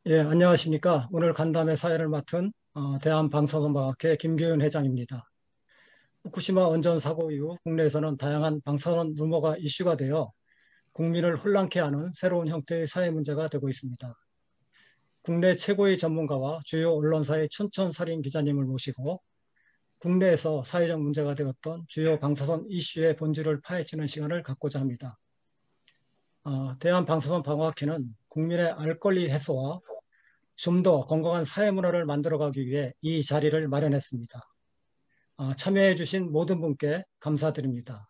예, 안녕하십니까. 오늘 간담회 사회를 맡은 대한방사선방학회 김규현 회장입니다. 후쿠시마 원전 사고 이후 국내에서는 다양한 방사선 루머가 이슈가 되어 국민을 혼란케 하는 새로운 형태의 사회 문제가 되고 있습니다. 국내 최고의 전문가와 주요 언론사의 촌철살인 기자님을 모시고 국내에서 사회적 문제가 되었던 주요 방사선 이슈의 본질을 파헤치는 시간을 갖고자 합니다. 대한방사선방학회는 국민의 알 권리 해소와 좀 더 건강한 사회 문화를 만들어가기 위해 이 자리를 마련했습니다. 참여해 주신 모든 분께 감사드립니다.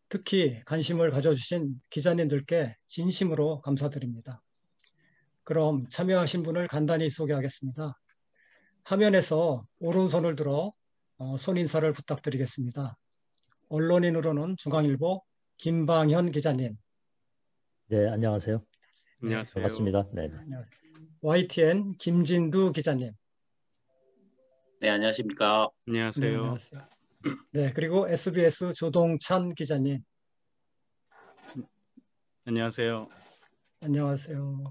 특히 관심을 가져주신 기자님들께 진심으로 감사드립니다. 그럼 참여하신 분을 간단히 소개하겠습니다. 화면에서 오른손을 들어 손인사를 부탁드리겠습니다. 언론인으로는 중앙일보 김방현 기자님, 네, 안녕하세요. 네, 안녕하세요. 반갑습니다. 네, YTN 김진두 기자님, 네, 안녕하십니까. 네, 안녕하세요. 안녕하세요. 네, 그리고 SBS 조동찬 기자님, 안녕하세요. 안녕하세요.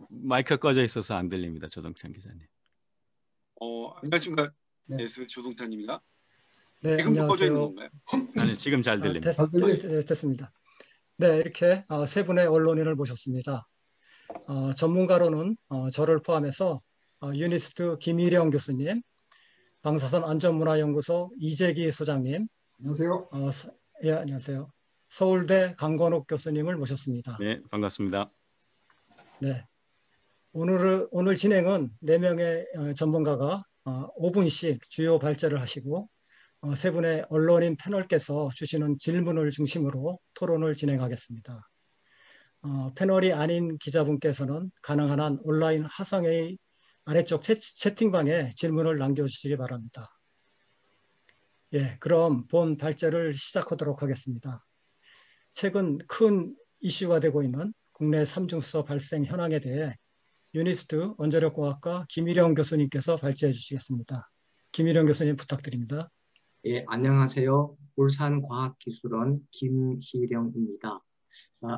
마이크 꺼져 있어서 안 들립니다. 조동찬 기자님. 안녕하십니까. 네. 네, 조동찬입니다. 네, 지금도 꺼져 있는 안녕하세요. 건가요? 아니, 지금 잘 들립니다. 됐습니다. 네, 이렇게 세 분의 언론인을 모셨습니다. 전문가로는 저를 포함해서 유니스트 김일영 교수님, 방사선 안전문화연구소 이재기 소장님, 안녕하세요. 예, 안녕하세요. 서울대 강건욱 교수님을 모셨습니다. 네, 반갑습니다. 네, 오늘 진행은 4명의 전문가가 5분씩 주요 발제를 하시고 세 분의 언론인 패널께서 주시는 질문을 중심으로 토론을 진행하겠습니다. 패널이 아닌 기자분께서는 가능한 한 온라인 화상회의 아래쪽 채팅방에 질문을 남겨주시기 바랍니다. 예, 그럼 본 발제를 시작하도록 하겠습니다. 최근 큰 이슈가 되고 있는 국내 삼중수소 발생 현황에 대해 유니스트 원자력공학과 김일영 교수님께서 발제해 주시겠습니다. 김일영 교수님 부탁드립니다. 예, 안녕하세요. 울산과학기술원 김희령입니다.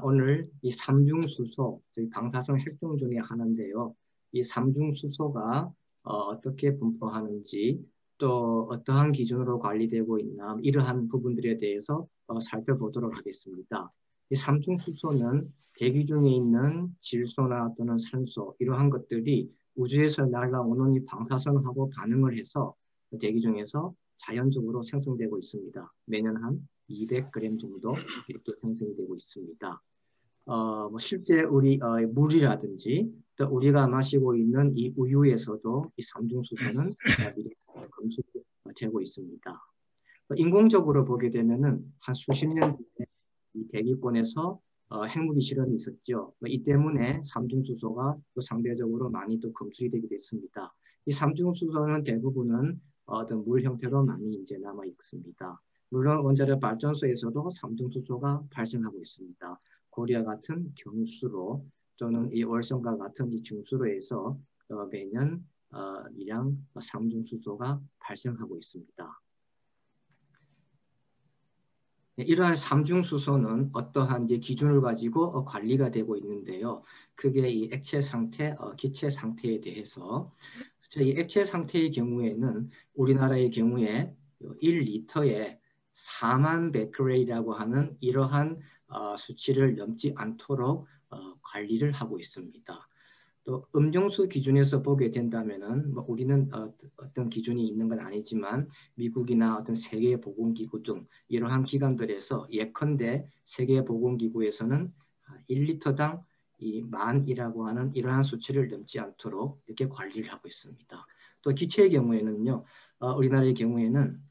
오늘 이 삼중수소, 저희 방사성 핵종 중에 하나인데요. 이 삼중수소가 어떻게 분포하는지 또 어떠한 기준으로 관리되고 있나 이러한 부분들에 대해서 살펴보도록 하겠습니다. 이 삼중수소는 대기 중에 있는 질소나 또는 산소 이러한 것들이 우주에서 날아오는 이 방사선하고 반응을 해서 대기 중에서 자연적으로 생성되고 있습니다. 매년 한 200g 정도 이렇게 생성이 되고 있습니다. 실제 우리 물이라든지 또 우리가 마시고 있는 이 우유에서도 이 삼중수소는 검출되고 있습니다. 인공적으로 보게 되면은 한 수십 년 전에 이 대기권에서 핵무기 실험이 있었죠. 이 때문에 삼중수소가 또 상대적으로 많이 또 검출이 되게 됐습니다. 이 삼중수소는 대부분은 어떤 물 형태로 많이 이제 남아 있습니다. 물론 원자력 발전소에서도 삼중수소가 발생하고 있습니다. 고리와 같은 경수로 또는 이 월성과 같은 이 중수로에서 매년 이량 삼중수소가 발생하고 있습니다. 이러한 삼중수소는 어떠한 이제 기준을 가지고 관리가 되고 있는데요. 그게 이 액체 상태, 기체 상태에 대해서 이 액체 상태의 경우에는 우리나라의 경우에 1리터에 4만 베크렐이라고 하는 이러한 수치를 넘지 않도록 관리를 하고 있습니다. 또 음정수 기준에서 보게 된다면은 우리는 어떤 기준이 있는 건 아니지만 미국이나 어떤 세계보건기구 등 이러한 기관들에서 예컨대 세계보건기구에서는 1리터당 이 만이라고 하는 이러한 수치를 넘지 않도록 이렇게 관리를 하고 있습니다. 또 기체의 경우에는요, 우리나라의 경우에는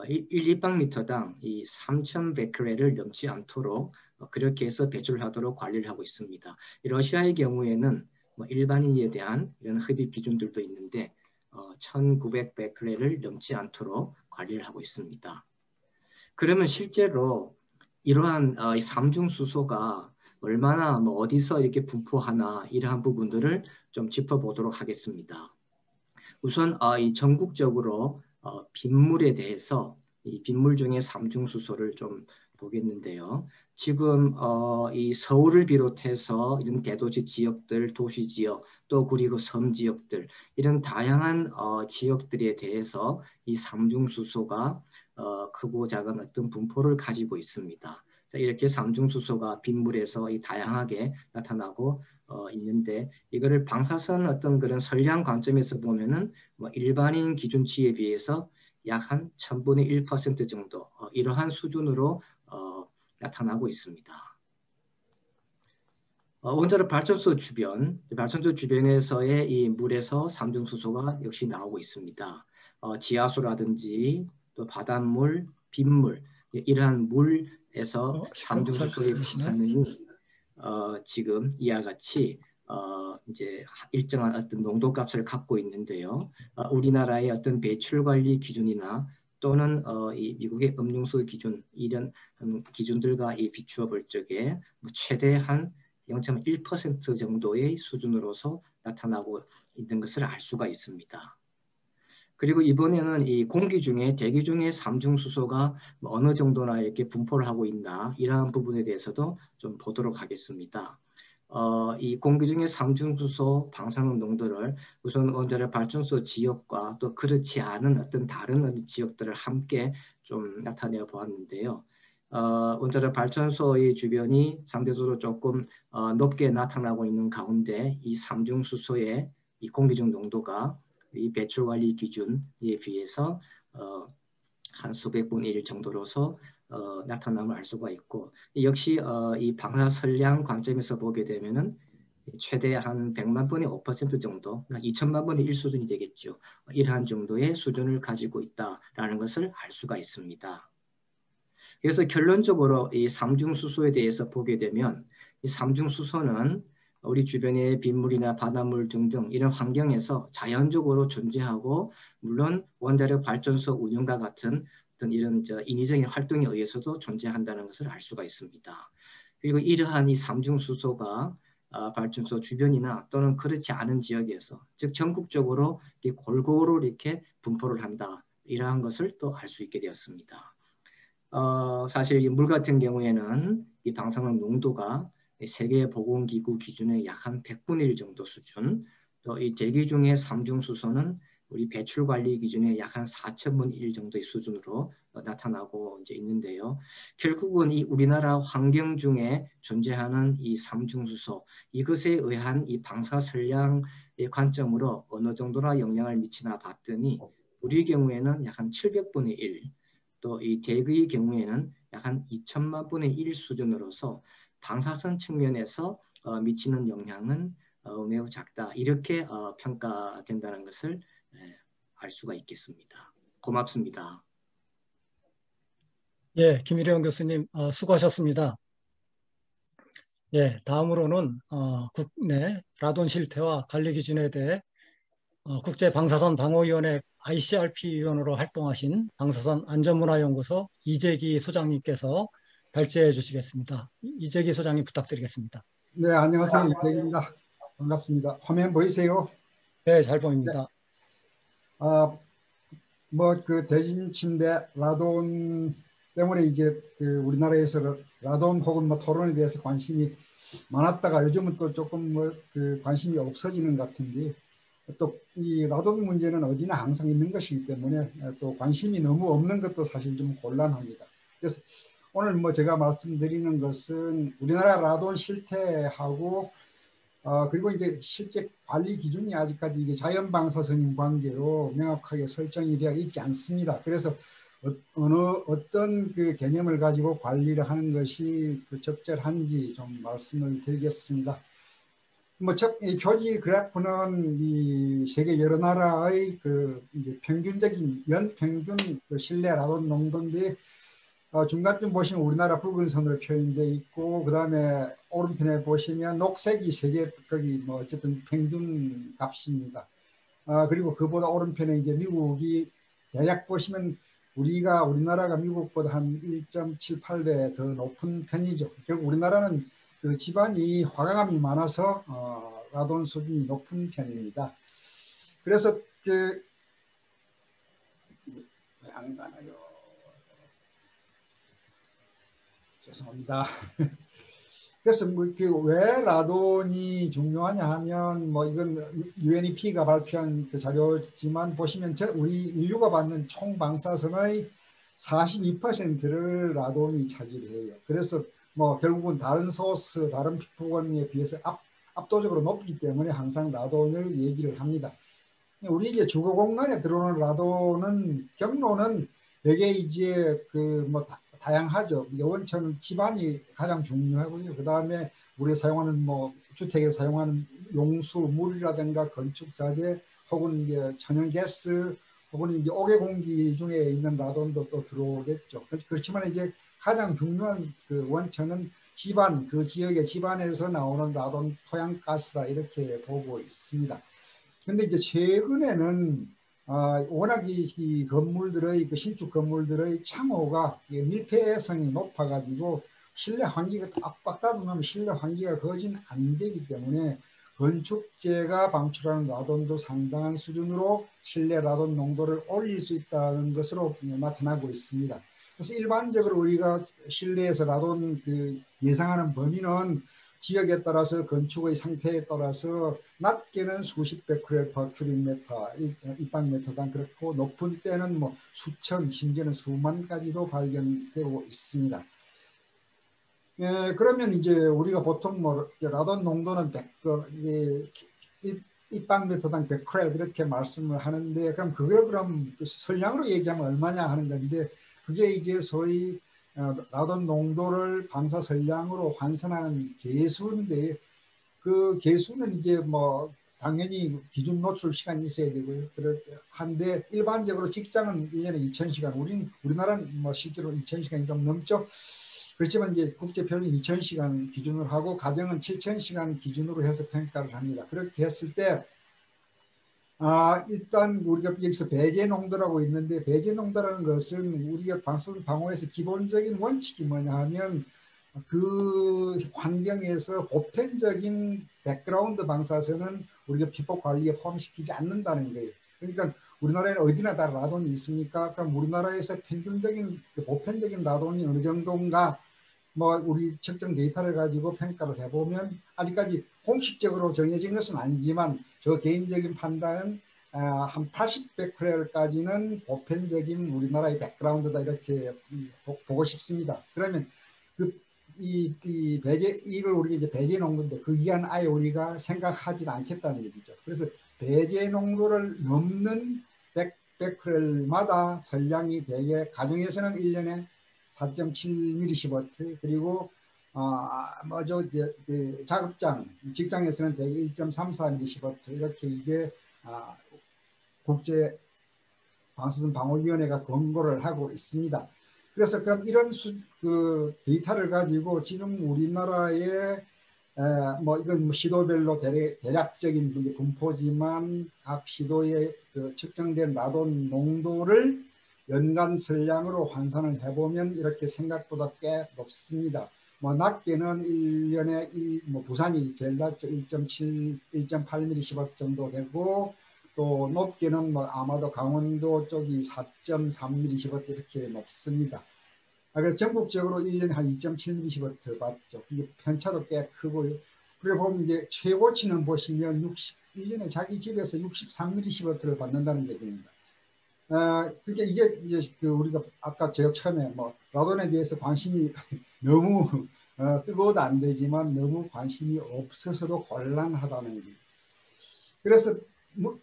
1立方미터당 이 3,000베크렐을 넘지 않도록 그렇게 해서 배출을 하도록 관리를 하고 있습니다. 러시아의 경우에는 일반인에 대한 이런 흡입 기준들도 있는데 1,900베크렐을 넘지 않도록 관리를 하고 있습니다. 그러면 실제로 이러한 이 삼중수소가 얼마나 어디서 이렇게 분포하나 이러한 부분들을 좀 짚어보도록 하겠습니다. 우선 이 전국적으로 빗물에 대해서 이 빗물 중에 삼중수소를 좀 보겠는데요. 지금 이 서울을 비롯해서 이런 대도시 지역들, 도시 지역, 또 그리고 섬 지역들 이런 다양한 지역들에 대해서 이 삼중수소가 크고 작은 어떤 분포를 가지고 있습니다. 자, 이렇게 삼중수소가 빗물에서 다양하게 나타나고 있는데 이거를 방사선 어떤 그런 선량 관점에서 보면은 뭐 일반인 기준치에 비해서 약 한 1000분의 1% 정도 이러한 수준으로 나타나고 있습니다. 원자력 발전소 주변에서의 이 물에서 삼중수소가 역시 나오고 있습니다. 지하수라든지 또 바닷물, 빗물 이러한 물에서 삼중수소의 방사능이 지금 이와 같이 이제 일정한 어떤 농도값을 갖고 있는데요. 우리나라의 어떤 배출 관리 기준이나 또는 이 미국의 음용수 기준 이런 기준들과 비추어 볼 적에 최대 한 0.1% 정도의 수준으로서 나타나고 있는 것을 알 수가 있습니다. 그리고 이번에는 이 공기 중에 대기 중에 삼중수소가 어느 정도나 이렇게 분포를 하고 있나 이러한 부분에 대해서도 좀 보도록 하겠습니다. 이 공기 중에 삼중수소 방사능 농도를 우선 원자력 발전소 지역과 또 그렇지 않은 어떤 다른 지역들을 함께 좀 나타내 보았는데요. 원자력 발전소의 주변이 상대적으로 조금 높게 나타나고 있는 가운데 이 삼중수소의 이 공기 중 농도가 이 배출 관리 기준에 비해서 한 수백 분의 1 정도로서 나타남을 알 수가 있고 역시 이 방사 선량 관점에서 보게 되면은 최대 한 100만 분의 5% 정도, 2천만 분의 1 수준이 되겠죠. 이러한 정도의 수준을 가지고 있다라는 것을 알 수가 있습니다. 그래서 결론적으로 이 삼중수소에 대해서 보게 되면 이 삼중수소는 우리 주변의 빗물이나 바닷물 등등 이런 환경에서 자연적으로 존재하고 물론 원자력 발전소 운영과 같은 어떤 이런 인위적인 활동에 의해서도 존재한다는 것을 알 수가 있습니다. 그리고 이러한 이 삼중수소가 발전소 주변이나 또는 그렇지 않은 지역에서 즉 전국적으로 골고루 이렇게 분포를 한다. 이러한 것을 또 알 수 있게 되었습니다. 사실 이 물 같은 경우에는 이 방사능 농도가 세계보건기구 기준의 약 한 100분의 1 정도 수준, 또 이 대기 중의 삼중수소는 우리 배출 관리 기준의 약 한 4000분의 1 정도의 수준으로 나타나고 이제 있는데요. 결국은 이 우리나라 환경 중에 존재하는 이 삼중수소, 이것에 의한 이 방사 선량의 관점으로 어느 정도나 영향을 미치나 봤더니 우리 경우에는 약 한 700분의 1, 또 이 대기의 경우에는 약 한 2천만 분의 1 수준으로서 방사선 측면에서 미치는 영향은 매우 작다. 이렇게 평가된다는 것을 알 수가 있겠습니다. 고맙습니다. 예, 김일영 교수님 수고하셨습니다. 예, 다음으로는 국내 라돈 실태와 관리 기준에 대해 국제방사선 방어위원회 ICRP 위원으로 활동하신 방사선 안전문화연구소 이재기 소장님께서 발제해 주시겠습니다. 이재기 소장님 부탁드리겠습니다. 네, 안녕하세요. 이재기입니다. 반갑습니다. 화면 보이세요? 네, 잘 보입니다. 뭐 그 대진 침대 라돈 때문에 이제 그 우리나라에서 라돈 혹은 뭐 토론에 대해서 관심이 많았다가 요즘은 또 조금 뭐 그 관심이 없어지는 것 같은데 또 이 라돈 문제는 어디나 항상 있는 것이기 때문에 또 관심이 너무 없는 것도 사실 좀 곤란합니다. 그래서 오늘 뭐 제가 말씀드리는 것은 우리나라 라돈 실태하고 그리고 이제 실제 관리 기준이 아직까지 이게 자연 방사선인 관계로 명확하게 설정이 되어 있지 않습니다. 그래서 어떤 그 개념을 가지고 관리를 하는 것이 그 적절한지 좀 말씀을 드리겠습니다. 뭐 이 표지 그래프는 이 세계 여러 나라의 그 이제 평균적인 연평균 그 실내 라돈 농도인데 중간쯤 보시면 우리나라 붉은 선으로 표현되어 있고 그 다음에 오른편에 보시면 녹색이 세계 거기 뭐 어쨌든 평균 값입니다. 그리고 그보다 오른편에 이제 미국이 대략 보시면 우리나라가 미국보다 한 1.78배 더 높은 편이죠. 결국 우리나라는 그 집안이 화강암이 많아서 라돈 수준이 높은 편입니다. 그래서 그 안 가나요? 죄송합니다. 그래서 왜 라돈이 중요하냐 하면 뭐 이건 UNEP가 발표한 그 자료지만 보시면 우리 인류가 받는 총 방사선의 42%를 라돈이 차지를 해요. 그래서 뭐 결국은 다른 소스, 다른 피부권에 비해서 압도적으로 높기 때문에 항상 라돈을 얘기를 합니다. 우리 이제 주거 공간에 들어오는 라돈은 경로는 되게 이제 그 뭐 다양하죠. 원천 집안이 가장 중요하고요. 그 다음에 우리가 사용하는 뭐 주택에 사용하는 용수, 물이라든가 건축 자재, 혹은 이제 천연가스, 혹은 이제 옥외 공기 중에 있는 라돈도 또 들어오겠죠. 그렇지만 이제 가장 중요한 그 원천은 집안, 그 지역의 집안에서 나오는 라돈 토양가스다 이렇게 보고 있습니다. 근데 이제 최근에는 워낙 이 건물들의 그 신축 건물들의 창호가 밀폐성이 높아가지고 실내 환기가 빡빡 닫아놓으면 실내 환기가 거진 안 되기 때문에 건축재가 방출하는 라돈도 상당한 수준으로 실내 라돈 농도를 올릴 수 있다는 것으로 나타나고 있습니다. 그래서 일반적으로 우리가 실내에서 라돈 그 예상하는 범위는 지역에 따라서 건축의 상태에 따라서 낮게는 수십 베크렐 퍼 큐빅미터, 입방미터당 그렇고 높은 때는 뭐 수천 심지어는 수만까지도 발견되고 있습니다. 그러면 이제 우리가 보통 뭐 라돈 농도는 100, 입방미터당 100크렐 이렇게 말씀을 하는데 그럼 그걸 그럼 설량으로 얘기하면 얼마냐 하는 건데 그게 이제 소위 라돈 농도를 방사 설량으로 환산하는 계수인데 그 계수는 이제 뭐 당연히 기준 노출 시간이 있어야 되고요. 한데 일반적으로 직장은 1년에 2000시간, 우리나라는 뭐 실제로 2000시간이 좀 넘죠. 그렇지만 이제 국제 평균 2000시간 기준으로 하고 가정은 7000시간 기준으로 해서 평가를 합니다. 그렇게 했을 때 일단 우리가 여기서 배제 농도라고 있는데 배제 농도라는 것은 우리가 방사선 방호에서 기본적인 원칙이 뭐냐 하면 그 환경에서 보편적인 백그라운드 방사선은 우리가 피폭 관리에 포함시키지 않는다는 거예요. 그러니까 우리나라에는 어디나 다 라돈이 있으니까 그럼 우리나라에서 평균적인 보편적인 라돈이 어느 정도인가 뭐 우리 측정 데이터를 가지고 평가를 해보면 아직까지 공식적으로 정해진 것은 아니지만 저 개인적인 판단은 한 80베크렐까지는 보편적인 우리나라의 백그라운드다 이렇게 보고 싶습니다. 그러면 이 배제 이걸 우리가 이제 배제 농도인데 그 이하는 아예 우리가 생각하지 않겠다는 얘기죠. 그래서 배제 농도를 넘는 베크렐마다 설량이 대개 가정에서는 1년에 4.7mSv 그리고 작업장 직장에서는 대개 1.34mSv 이렇게 이게 국제 방사선 방호위원회가 권고를 하고 있습니다. 그래서 그럼 이런 그 데이터를 가지고 지금 우리나라의 뭐 이건 뭐 시도별로 대략적인 분포지만 각 시도에 그 측정된 라돈 농도를 연간 설량으로 환산을 해보면 이렇게 생각보다 꽤 높습니다. 뭐 낮게는 1년에 뭐 부산이 제일 낮죠. 1.7, 1.8mSv 정도 되고 또 높게는 뭐 아마도 강원도 쪽이 4.3mSv 이렇게 높습니다. 그래서 전국적으로 1년에 한 2.7mSv 받죠. 이게 편차도 꽤 크고요. 그리고 보면 이제 최고치는 보시면 1년에 자기 집에서 63mSv를 받는다는 얘기입니다. 그러니까 이게 이제 그 우리가 아까 제가 처음에 뭐 라돈에 대해서 관심이 너무 뜨거워도 안 되지만 너무 관심이 없어서도 곤란하다는 거예요. 그래서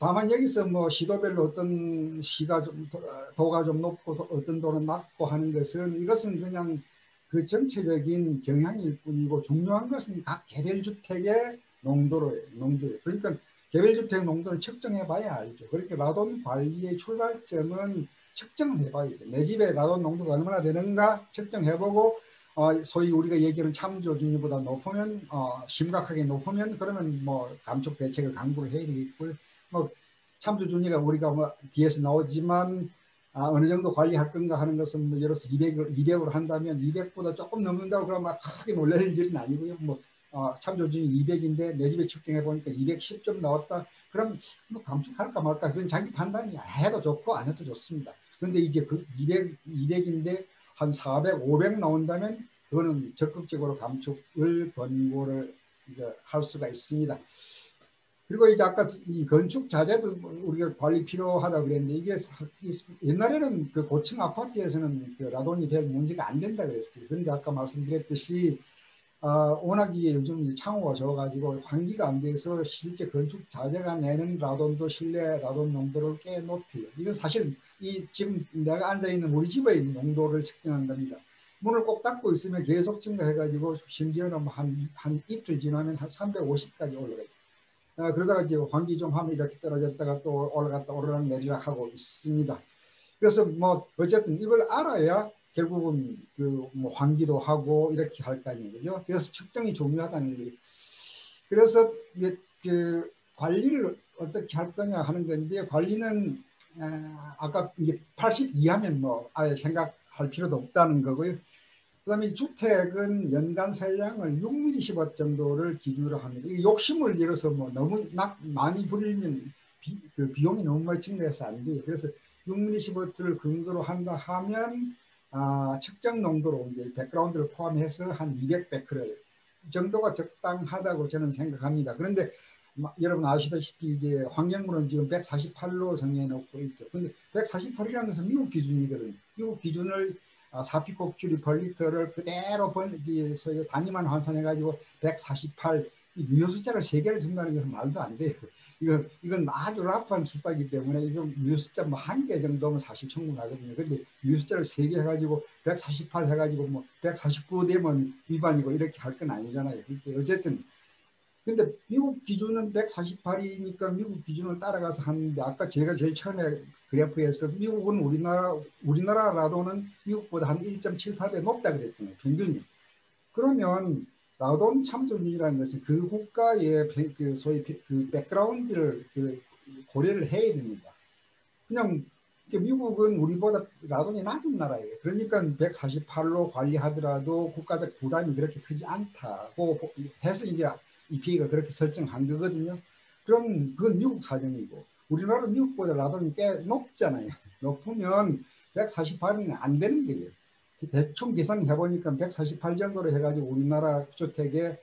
다만 여기서 뭐 시도별로 어떤 시가 좀 도가 좀 높고 어떤 도는 낮고 하는 것은 이것은 그냥 그 전체적인 경향일 뿐이고 중요한 것은 각 개별 주택의 농도예요. 그러니까 개별 주택 농도를 측정해 봐야 알죠. 그렇게 라돈 관리의 출발점은 측정을 해봐야 돼요. 내 집에 라돈 농도가 얼마나 되는가 측정해보고 소위 우리가 얘기하는 참조 중위보다 높으면 심각하게 높으면 그러면 뭐 감축 대책을 강구를 해야 되겠고요. 뭐 참조 중위가 우리가 뭐 뒤에서 나오지만 어느 정도 관리할 건가 하는 것은 뭐 예를 들어서 200으로 한다면 200보다 조금 넘는다고 그러면 막 크게 놀랄 일은 아니고요. 뭐 참조 중위 200인데 내 집에 측정해 보니까 210점 나왔다. 그럼 뭐 감축할까 말까 그건 자기 판단이 해도 좋고 안 해도 좋습니다. 그런데 이제 그 200인데 한 400, 500 나온다면 그거는 적극적으로 감축을 권고를 이제 할 수가 있습니다. 그리고 이제 아까 이 건축 자재도 우리가 관리 필요하다 그랬는데 이게 옛날에는 그 고층 아파트에서는 그 라돈이 별 문제가 안 된다 그랬어요. 그런데 아까 말씀드렸듯이 워낙 이게 요즘 창호가 져가지고 환기가 안 돼서 실제 건축 자재가 내는 라돈도 실내 라돈 농도를 꽤 높여요. 이건 사실 이 지금 내가 앉아 있는 우리 집의 농도를 측정한 겁니다. 문을 꼭 닫고 있으면 계속 증가해가지고 심지어는 한 이틀 지나면 한 350까지 올라가요. 그러다가 이제 환기 좀 하면 이렇게 떨어졌다가 또 올라갔다 오르락 내리락 하고 있습니다. 그래서 뭐 어쨌든 이걸 알아야 결국은 그 뭐 환기도 하고 이렇게 할 거 아니에요. 그래서 측정이 중요하다는 거예요. 그래서 이게 그 관리를 어떻게 할 거냐 하는 건데 관리는 아까 이게 80 이하면 뭐 아예 생각할 필요도 없다는 거고요. 그다음에 주택은 연간 설량을 6mm 정도를 기준으로 합니다. 이 욕심을 잃어서 뭐 너무 많이 부리면 그 비용이 너무 많이 증가해서 안 돼요. 그래서 6mm를 근거로 한다 하면 측정 농도로 이제 백그라운드를 포함해서 한 200베크렐 정도가 적당하다고 저는 생각합니다. 그런데 여러분 아시다시피 이제 환경부는 지금 148로 정해놓고 있죠. 근데 148이라는 것은 미국 기준이거든요. 미국 기준을 사피코큐리 퍼리터를 그대로 단위만 환산해가지고 148 유효 숫자를 3개를 준다는 것은 말도 안 돼요. 이건 아주 라프한 숫자이기 때문에 이건 유효 숫자 뭐 1개 정도면 사실 충분하거든요. 근데 유효 숫자를 3개 해가지고 148 해가지고 뭐 149 되면 위반이고 이렇게 할 건 아니잖아요. 그러니까 어쨌든 근데 미국 기준은 148이니까 미국 기준을 따라가서 하는데 아까 제가 제일 처음에 그래프에서 미국은 우리나라 라돈은 미국보다 한 1.78배 높다 그랬잖아요. 평균이. 그러면 라돈 참조율이라는 것은 그 국가의 그 소위 그 백그라운드를 그 고려를 해야 됩니다. 그냥 미국은 우리보다 라돈이 낮은 나라예요. 그러니까 148로 관리하더라도 국가적 부담이 그렇게 크지 않다고 해서 이제 EPA가 그렇게 설정한 거거든요. 그럼 그건 미국 사정이고 우리나라는 미국보다 라돈이 꽤 높잖아요. 높으면 148은 안 되는 거예요. 대충 계산해보니까 148 정도로 해가지고 우리나라 주택에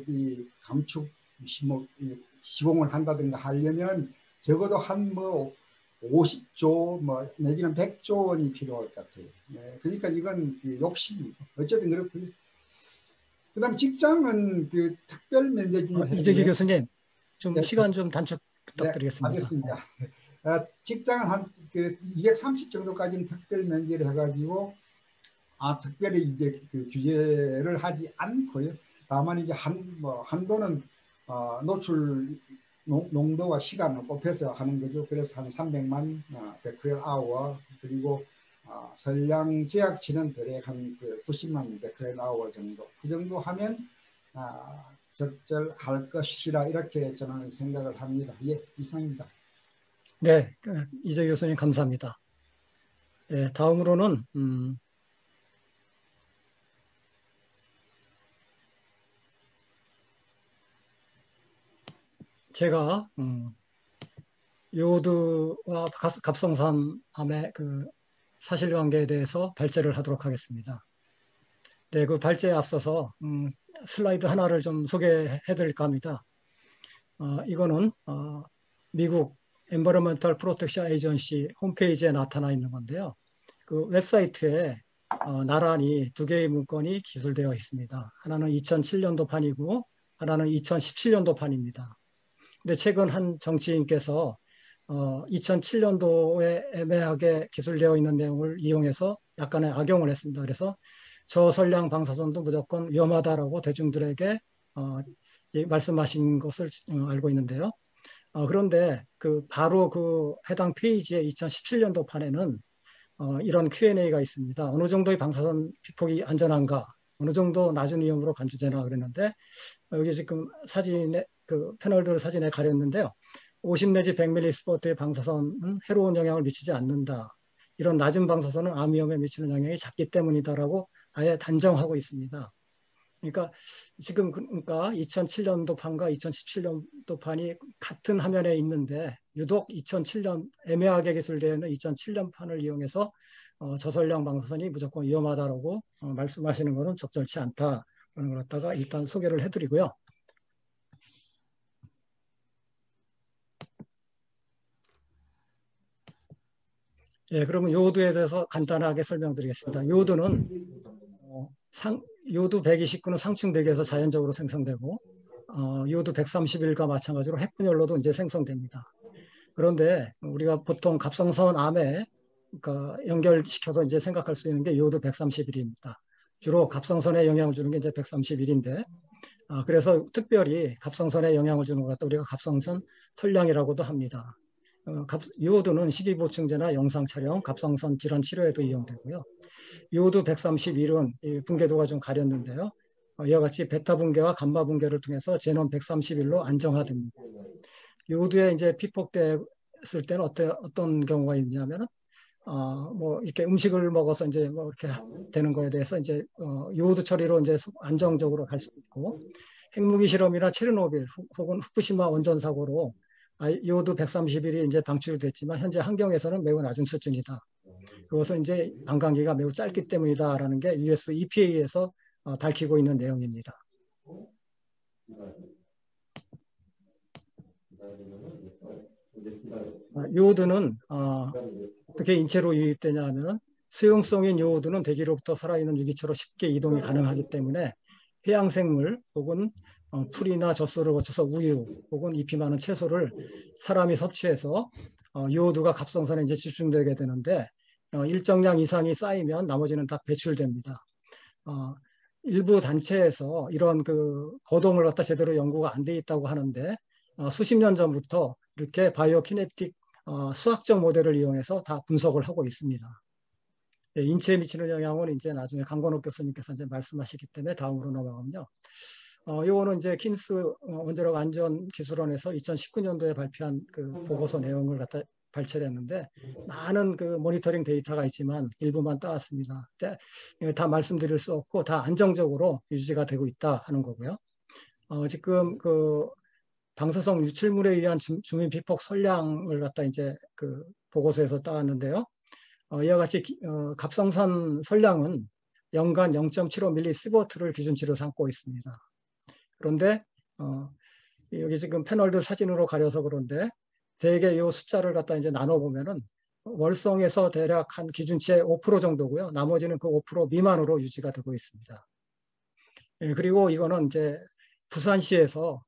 이 감축 시공을 한다든가 하려면 적어도 한 뭐 50조 뭐 내지는 100조 원이 필요할 것 같아요. 그러니까 이건 욕심이고 어쨌든 그렇고요. 그다음 직장은 그 특별 면제준을 이재기 교수님 좀 네, 시간 좀 단축 부탁드리겠습니다. 네, 알겠습니다. 직장은 한 그 230 정도까지는 특별 면제를 해가지고 특별히 이제 그 규제를 하지 않고요. 다만 이제 한도는 노출 농도와 시간을 곱해서 하는 거죠. 그래서 한 300만 베크렐 아워 그리고 설량 제약치는 대략 한 90만 베크렐 아워 정도. 그 정도 하면 적절할 것이라 이렇게 저는 생각을 합니다. 예, 이상입니다. 네, 이재 교수님 감사합니다. 예, 다음으로는 제가 요오드와 갑성산암의 그 사실관계에 대해서 발제를 하도록 하겠습니다. 네, 그 발제에 앞서서 슬라이드 하나를 좀 소개해 드릴까 합니다. 이거는 미국 Environmental Protection Agency 홈페이지에 나타나 있는 건데요. 그 웹사이트에 나란히 두 개의 문건이 기술되어 있습니다. 하나는 2007년도 판이고 하나는 2017년도 판입니다. 근데 최근 한 정치인께서 2007년도에 애매하게 기술되어 있는 내용을 이용해서 약간의 악용을 했습니다. 그래서 저설량 방사선도 무조건 위험하다라고 대중들에게 말씀하신 것을 알고 있는데요. 그런데 바로 그 해당 페이지의 2017년도 판에는 이런 Q&A가 있습니다. 어느 정도의 방사선 피폭이 안전한가? 어느 정도 낮은 위험으로 간주되나 그랬는데 여기 지금 사진에 그 패널들 사진에 가렸는데요. 50 내지 100ml 스포트의 방사선은 해로운 영향을 미치지 않는다. 이런 낮은 방사선은 암 위험에 미치는 영향이 작기 때문이다라고 아예 단정하고 있습니다. 그러니까 지금 그러니까 2007년도판과 2017년도판이 같은 화면에 있는데 유독 2007년 애매하게 개설되어 있는 2007년판을 이용해서 저설량 방사선이 무조건 위험하다라고 말씀하시는 것은 적절치 않다라는 걸 갖다가 일단 소개를 해드리고요. 예, 그러면 요오드에 대해서 간단하게 설명드리겠습니다. 요오드는 요오드 129는 상충대기에서 자연적으로 생성되고 요오드 131과 마찬가지로 핵분열로도 이제 생성됩니다. 그런데 우리가 보통 갑성선 암에 그러니까 연결시켜서 이제 생각할 수 있는 게 요오드 131입니다. 주로 갑성선에 영향을 주는 게 이제 131인데 그래서 특별히 갑성선에 영향을 주는 것 같다 우리가 갑성선 선량이라고도 합니다. 요오드는 식이보충제나 영상 촬영, 갑성선 질환 치료에도 이용되고요. 요오드 131은 붕괴도가 좀 가렸는데요. 이와 같이 베타 붕괴와 감마 붕괴를 통해서 제논 131로 안정화됩니다. 요오드에 이제 피폭됐을 때는 어떤 경우가 있냐면은 뭐 이렇게 음식을 먹어서 이제 뭐 이렇게 되는 거에 대해서 이제 요오드 처리로 이제 안정적으로 갈 수 있고 핵무기 실험이나 체르노빌 혹은 후쿠시마 원전 사고로 요오드 131이 이제 방출이 됐지만 현재 환경에서는 매우 낮은 수준이다. 그것은 이제 방광기가 매우 짧기 때문이다라는 게 US EPA에서 밝히고 있는 내용입니다. 요오드는 어떻게 인체로 유입되냐 하면 수용성인 요오드는 대기로부터 살아있는 유기체로 쉽게 이동이 가능하기 때문에 해양생물 혹은 풀이나 젖소를 거쳐서 우유 혹은 잎이 많은 채소를 사람이 섭취해서 요오드가 갑성선에 이제 집중되게 되는데 일정량 이상이 쌓이면 나머지는 다 배출됩니다. 일부 단체에서 이런 그 거동을 갖다 제대로 연구가 안 돼 있다고 하는데 수십 년 전부터 이렇게 바이오키네틱 수학적 모델을 이용해서 다 분석을 하고 있습니다. 인체에 미치는 영향은 이제 나중에 강건욱 교수님께서 이제 말씀하시기 때문에 다음으로 넘어가면요. 요거는 이제 킨스 원자력 안전 기술원에서 2019년도에 발표한 그 보고서 내용을 갖다 발췌했는데 많은 그 모니터링 데이터가 있지만 일부만 따왔습니다. 다 말씀드릴 수 없고 다 안정적으로 유지가 되고 있다 하는 거고요. 지금 그 방사성 유출물에 의한 주민 피폭 선량을 갖다 이제 그 보고서에서 따왔는데요. 이와 같이 갑성선 선량은 연간 0.75mS를 기준치로 삼고 있습니다. 그런데 여기 지금 패널들 사진으로 가려서 그런데 대개 이 숫자를 갖다 이제 나눠보면은 월성에서 대략 한 기준치의 5% 정도고요. 나머지는 그 5% 미만으로 유지가 되고 있습니다. 그리고 이거는 이제 부산시에서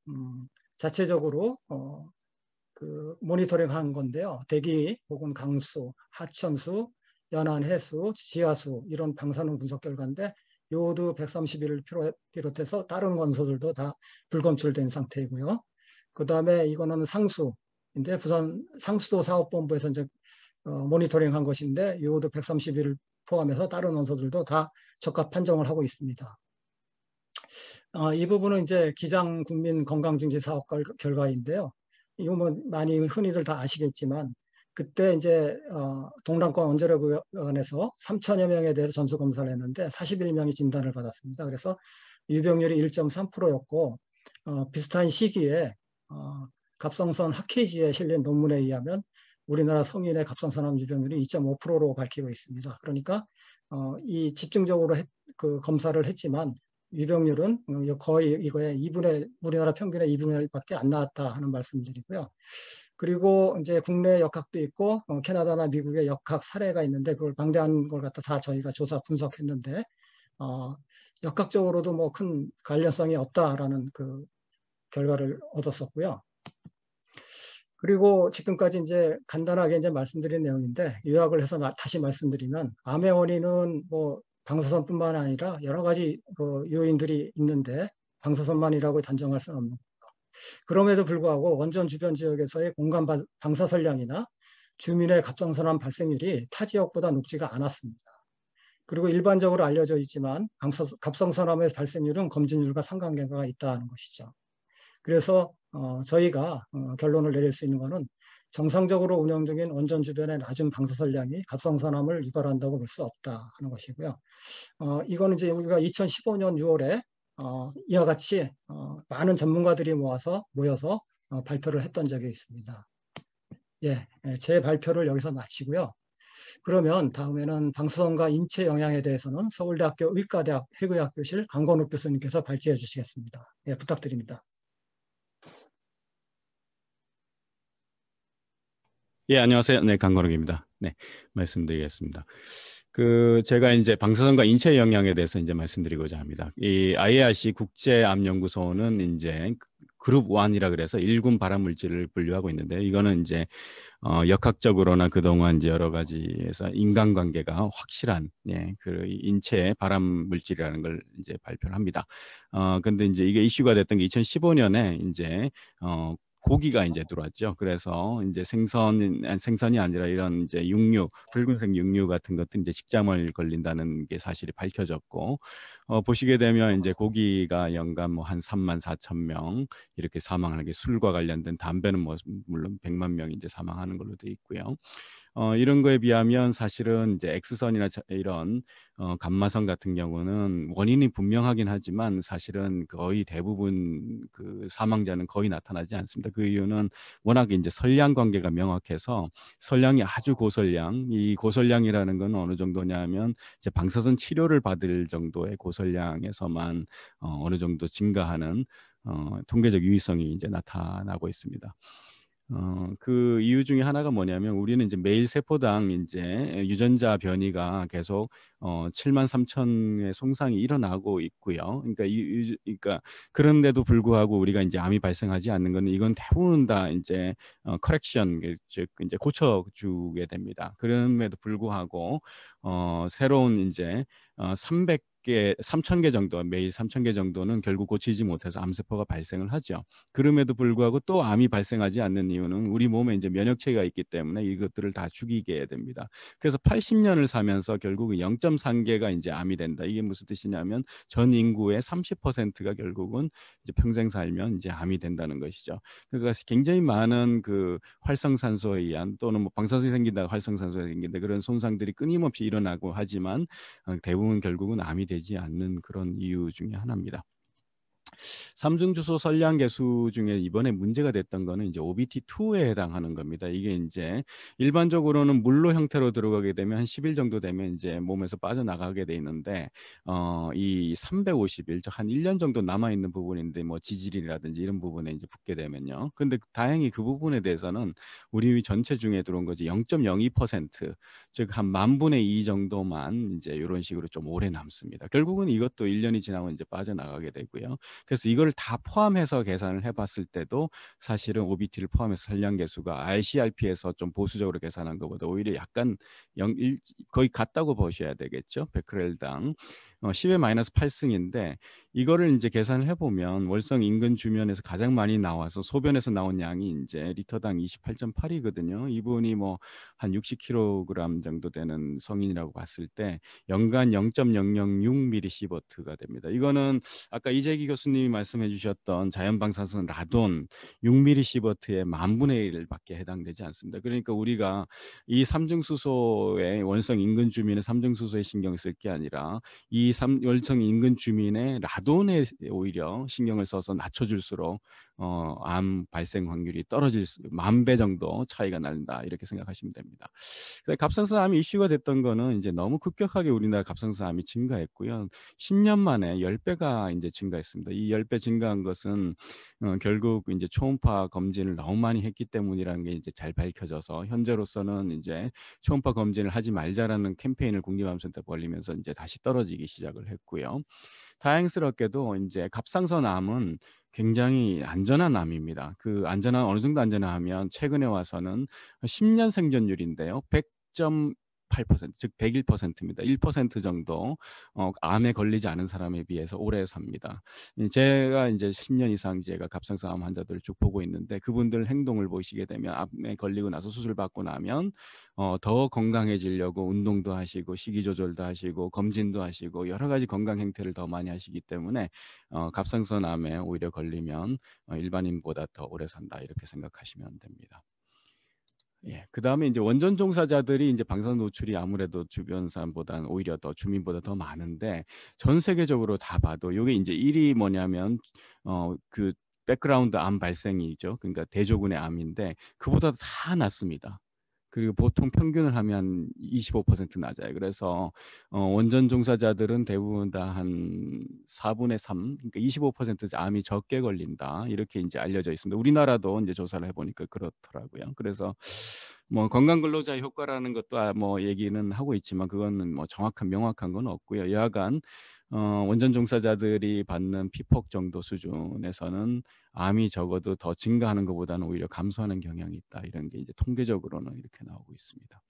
자체적으로 그 모니터링한 건데요. 대기 혹은 강수, 하천수, 연안 해수, 지하수 이런 방사능 분석 결과인데 요오드 131을 비롯해서 다른 원소들도 다 불검출된 상태이고요. 그 다음에 이거는 상수인데 부산 상수도 사업본부에서 이제 모니터링한 것인데 요오드 131을 포함해서 다른 원소들도 다 적합 판정을 하고 있습니다. 이 부분은 이제 기장 국민 건강증진 사업 결과인데요. 이거 뭐 많이 흔히들 다 아시겠지만 그때 이제 동남권 원자력원에서 3천여 명에 대해서 전수 검사를 했는데 41명이 진단을 받았습니다. 그래서 유병률이 1.3%였고 비슷한 시기에 갑성선 학회지에 실린 논문에 의하면 우리나라 성인의 갑성선암 유병률이 2.5%로 밝히고 있습니다. 그러니까 이 집중적으로 그 검사를 했지만 유병률은 거의 이거에 우리나라 평균의 2분의 1밖에 안 나왔다 하는 말씀드리고요. 그리고 이제 국내 역학도 있고 캐나다나 미국의 역학 사례가 있는데 그걸 방대한 걸 갖다 다 저희가 조사 분석했는데 역학적으로도 뭐 큰 관련성이 없다라는 그 결과를 얻었었고요. 그리고 지금까지 이제 간단하게 이제 말씀드린 내용인데 요약을 해서 다시 말씀드리면 암의 원인은 뭐 방사선뿐만 아니라 여러 가지 그 요인들이 있는데 방사선만이라고 단정할 수는 없는 겁니다. 그럼에도 불구하고 원전 주변 지역에서의 공간 방사선량이나 주민의 갑성선암 발생률이 타 지역보다 높지가 않았습니다. 그리고 일반적으로 알려져 있지만 갑성선암의 발생률은 검진율과 상관관계가 있다는 것이죠. 그래서 저희가 결론을 내릴 수 있는 것은 정상적으로 운영 중인 원전 주변의 낮은 방사선량이 갑성선암을 유발한다고 볼 수 없다 하는 것이고요. 이거는 이제 우리가 2015년 6월에 이와 같이 많은 전문가들이 모여서 발표를 했던 적이 있습니다. 예, 제 발표를 여기서 마치고요. 그러면 다음에는 방사선과 인체 영향에 대해서는 서울대학교 의과대학 해외학교실 강건욱 교수님께서 발제해 주시겠습니다. 예, 부탁드립니다. 예, 안녕하세요. 네, 강건욱입니다. 네, 말씀드리겠습니다. 제가 이제 방사선과 인체 영향에 대해서 이제 말씀드리고자 합니다. 이 IARC 국제암연구소는 이제 그룹 1이라 그래서 1군 발암 물질을 분류하고 있는데, 이거는 이제 역학적으로나 그동안 이제 여러 가지에서 인간관계가 확실한 그 인체 발암 물질이라는 걸 이제 발표를 합니다. 근데 이제 이게 이슈가 됐던 게 2015년에 이제 고기가 이제 들어왔죠. 그래서 이제 생선이 아니라 이런 이제 육류, 붉은색 육류 같은 것도 이제 식장을 걸린다는 게 사실이 밝혀졌고, 보시게 되면 이제 고기가 연간 뭐 한 34,000명 이렇게 사망하는 게, 술과 관련된 담배는 뭐 물론 100만 명이 이제 사망하는 걸로 돼 있고요. 이런 거에 비하면 사실은 이제 X선이나 이런 감마선 같은 경우는 원인이 분명하긴 하지만 사실은 거의 대부분 그 사망자는 거의 나타나지 않습니다. 그 이유는 워낙 이제 선량 관계가 명확해서, 선량이 아주 고선량, 이 고선량이라는 건 어느 정도냐면 이제 방사선 치료를 받을 정도의 고선량에서만 어느 정도 증가하는 통계적 유의성이 이제 나타나고 있습니다. 그 이유 중에 하나가 뭐냐면, 우리는 이제 매일 세포당 이제 유전자 변이가 계속 73,000의 송상이 일어나고 있고요. 그러니까 그런데도 불구하고 우리가 이제 암이 발생하지 않는 거는, 이건 대부분 다 이제 커렉션, 즉 이제 고쳐주게 됩니다. 그럼에도 불구하고 새로운 이제 3,000개 정도, 매일 3,000개 정도는 결국 고치지 못해서 암세포가 발생을 하죠. 그럼에도 불구하고 또 암이 발생하지 않는 이유는 우리 몸에 이제 면역체계가 있기 때문에 이것들을 다 죽이게 됩니다. 그래서 80년을 사면서 결국은 0.3개가 이제 암이 된다. 이게 무슨 뜻이냐면, 전 인구의 30%가 결국은 이제 평생 살면 이제 암이 된다는 것이죠. 그러니까 굉장히 많은 그 활성산소에 의한, 또는 뭐 방사선이 생긴다, 활성산소가 생긴다, 그런 손상들이 끊임없이 일어나고 하지만 대부분 결국은 암이 되지 않는 그런 이유 중에 하나입니다. 삼중주소 선량 개수 중에 이번에 문제가 됐던 거는 이제 OBT2에 해당하는 겁니다. 이게 이제 일반적으로는 물로 형태로 들어가게 되면 한 10일 정도 되면 이제 몸에서 빠져나가게 돼 있는데, 이 350일, 즉 한 1년 정도 남아 있는 부분인데, 뭐 지질이라든지 이런 부분에 이제 붙게 되면요. 근데 다행히 그 부분에 대해서는 우리 전체 중에 들어온 거지 0.02%, 즉 한 10,000분의 2 정도만 이제 이런 식으로 좀 오래 남습니다. 결국은 이것도 1년이 지나면 이제 빠져나가게 되고요. 그래서 이걸 다 포함해서 계산을 해봤을 때도 사실은 OBT를 포함해서 선량 개수가 ICRP에서 좀 보수적으로 계산한 것보다 오히려 약간 거의 같다고 보셔야 되겠죠. 베크렐당 10의 마이너스 8승인데, 이거를 이제 계산을 해보면 월성 인근 주변에서 가장 많이 나와서 소변에서 나온 양이 이제 리터당 28.8이거든요. 이분이 뭐 한 60kg 정도 되는 성인이라고 봤을 때 연간 0.006mSv가 됩니다. 이거는 아까 이재기 교수님이 말씀해 주셨던 자연방사선 라돈 6mSv의 10,000분의 1밖에 해당되지 않습니다. 그러니까 우리가 이 삼중수소의 원성 인근 주민의 삼중수소에 신경을 쓸 게 아니라 이 월성 인근 주민의 라돈에 오히려 신경을 써서 낮춰줄수록 암 발생 확률이 떨어질 10,000배 정도 차이가 난다, 이렇게 생각하시면 됩니다. 갑상선 암이 이슈가 됐던 거는 이제 너무 급격하게 우리나라 갑상선 암이 증가했고요. 10년 만에 10배가 이제 증가했습니다. 이 10배 증가한 것은 결국 이제 초음파 검진을 너무 많이 했기 때문이라는 게 이제 잘 밝혀져서, 현재로서는 이제 초음파 검진을 하지 말자라는 캠페인을 국립암센터 벌리면서 이제 다시 떨어지기 시작을 했고요. 다행스럽게도 이제 갑상선 암은 굉장히 안전한 암입니다. 그 안전한, 어느 정도 안전하면 최근에 와서는 10년 생존율인데요. 100.8%, 즉 101%입니다. 1% 정도 암에 걸리지 않은 사람에 비해서 오래 삽니다. 제가 이제 10년 이상 제가 갑상선 암 환자들을 쭉 보고 있는데, 그분들 행동을 보시게 되면 암에 걸리고 나서 수술 받고 나면 더 건강해지려고 운동도 하시고 식이 조절도 하시고 검진도 하시고 여러 가지 건강 행태를 더 많이 하시기 때문에 갑상선 암에 오히려 걸리면 일반인보다 더 오래 산다, 이렇게 생각하시면 됩니다. 예, 그 다음에 이제 원전 종사자들이 이제 방사선 노출이 아무래도 주변 사람보다는 오히려 더 주민보다 더 많은데 전 세계적으로 다 봐도 이게 이제 일이 뭐냐면 그 백그라운드 암 발생이죠. 그러니까 대조군의 암인데 그보다 다 낮습니다. 그리고 보통 평균을 하면 25% 낮아요. 그래서 원전 종사자들은 대부분 다 한 4분의 3, 그러니까 25% 암이 적게 걸린다. 이렇게 이제 알려져 있습니다. 우리나라도 이제 조사를 해보니까 그렇더라고요. 그래서 뭐 건강 근로자 효과라는 것도 뭐 얘기는 하고 있지만 그거는 뭐 정확한 명확한 건 없고요. 여하간 원전 종사자들이 받는 피폭 정도 수준에서는 암이 적어도 더 증가하는 것보다는 오히려 감소하는 경향이 있다. 이런 게 이제 통계적으로는 이렇게 나오고 있습니다.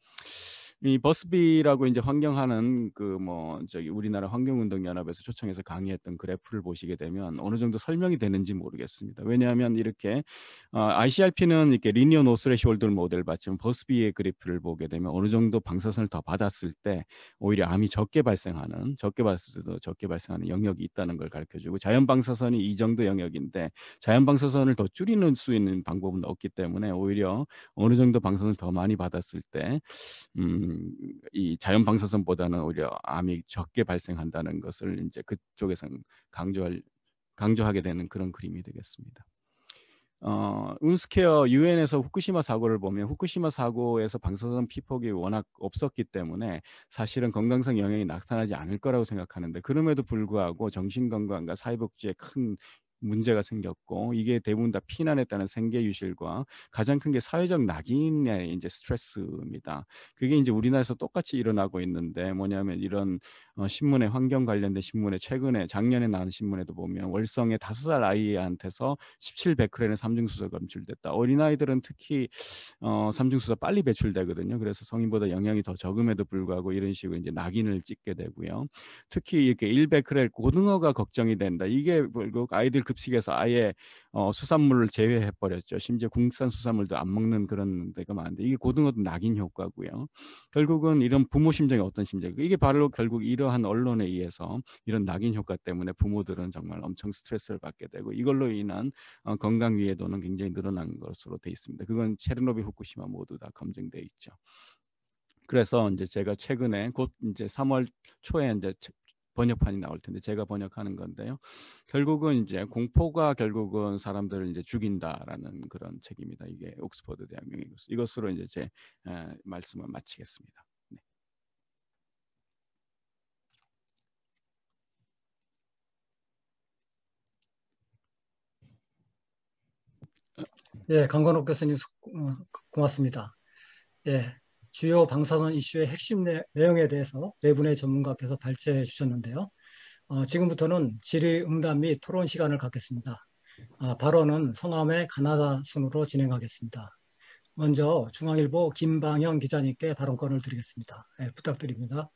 이 버스비라고 이제 환경하는 그 뭐 저기 우리나라 환경운동연합에서 초청해서 강의했던 그래프를 보시게 되면 어느 정도 설명이 되는지 모르겠습니다. 왜냐하면 이렇게 ICRP는 이렇게 리니어 노스레시홀드 모델을 봤지만 버스비의 그래프를 보게 되면 어느 정도 방사선을 더 받았을 때 오히려 암이 적게 발생하는 영역이 있다는 걸 가르쳐주고 자연 방사선이 이 정도 영역인데 자연 방사선을 더 줄이는 수 있는 방법은 없기 때문에 오히려 어느 정도 방사선을 더 많이 받았을 때 이 자연 방사선보다는 오히려 암이 적게 발생한다는 것을 이제 그쪽에서는 강조하게 되는 그런 그림이 되겠습니다. 운스케어 유엔에서 후쿠시마 사고를 보면 후쿠시마 사고에서 방사선 피폭이 워낙 없었기 때문에 사실은 건강상 영향이 나타나지 않을 거라고 생각하는데 그럼에도 불구하고 정신건강과 사회복지에 큰 문제가 생겼고 이게 대부분 다 피난에 따른 생계 유실과 가장 큰 게 사회적 낙인의 이제 스트레스입니다. 그게 이제 우리나라에서 똑같이 일어나고 있는데 뭐냐면 이런 신문에 환경 관련된 신문에 최근에 작년에 나온 신문에도 보면 월성의 5살 아이한테서 17베크렐의 삼중수소가 검출됐다. 어린아이들은 특히 삼중수소 빨리 배출되거든요. 그래서 성인보다 영향이 더 적음에도 불구하고 이런 식으로 이제 낙인을 찍게 되고요. 특히 이렇게 1베크렐 고등어가 걱정이 된다. 이게 결국 아이들 급식에서 아예 수산물을 제외해 버렸죠. 심지어 국산 수산물도 안 먹는 그런 데가 많은데 이게 고등어도 낙인 효과고요. 결국은 이런 부모 심정이 어떤 심정? 이게 바로 결국 이러한 언론에 의해서 이런 낙인 효과 때문에 부모들은 정말 엄청 스트레스를 받게 되고 이걸로 인한 건강 위해도는 굉장히 늘어난 것으로 돼 있습니다. 그건 체르노빌, 후쿠시마 모두 다 검증돼 있죠. 그래서 이제 제가 최근에 곧 이제 3월 초에 이제 번역판이 나올 텐데 제가 번역하는 건데요. 결국은 이제 공포가 결국은 사람들을 이제 죽인다라는 그런 책입니다. 이게 옥스퍼드 대학 명예교수. 이것으로 이제 제 말씀을 마치겠습니다. 네. 예, 강건욱 교수님 고맙습니다. 예, 주요 방사선 이슈의 핵심 내용에 대해서 네 분의 전문가께서 발제해 주셨는데요. 지금부터는 질의응답 및 토론 시간을 갖겠습니다. 발언은 성함의 가나다 순으로 진행하겠습니다. 먼저 중앙일보 김방영 기자님께 발언권을 드리겠습니다. 예, 부탁드립니다.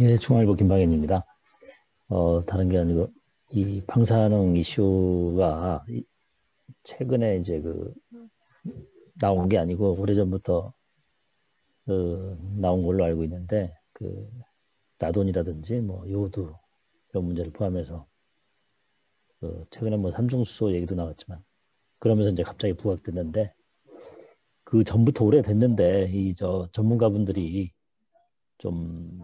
예, 중앙일보 김방현입니다. 다른 게 아니고 이 방사능 이슈가 최근에 이제 나온 게 아니고 오래전부터 나온 걸로 알고 있는데 라돈이라든지 뭐 요오두 이런 문제를 포함해서 최근에 뭐 삼중수소 얘기도 나왔지만 그러면서 이제 갑자기 부각됐는데 그 전부터 오래됐는데 전문가분들이 좀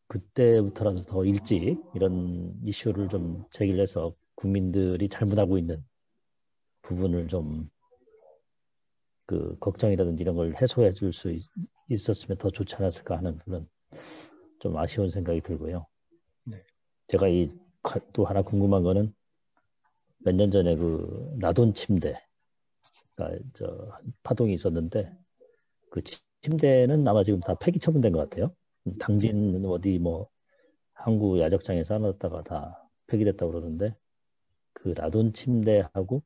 그때부터라도 더 일찍 이런 이슈를 좀 제기를 해서 국민들이 잘못하고 있는 부분을 좀 걱정이라든지 이런 걸 해소해 줄 수 있었으면 더 좋지 않았을까 하는 그런 좀 아쉬운 생각이 들고요. 네. 제가 또 하나 궁금한 거는 몇 년 전에 라돈 침대가 파동이 있었는데 그 침대는 아마 지금 다 폐기 처분된 것 같아요. 당진 어디 뭐 항구 야적장에 쌓아놨다가 다 폐기됐다고 그러는데 그 라돈 침대하고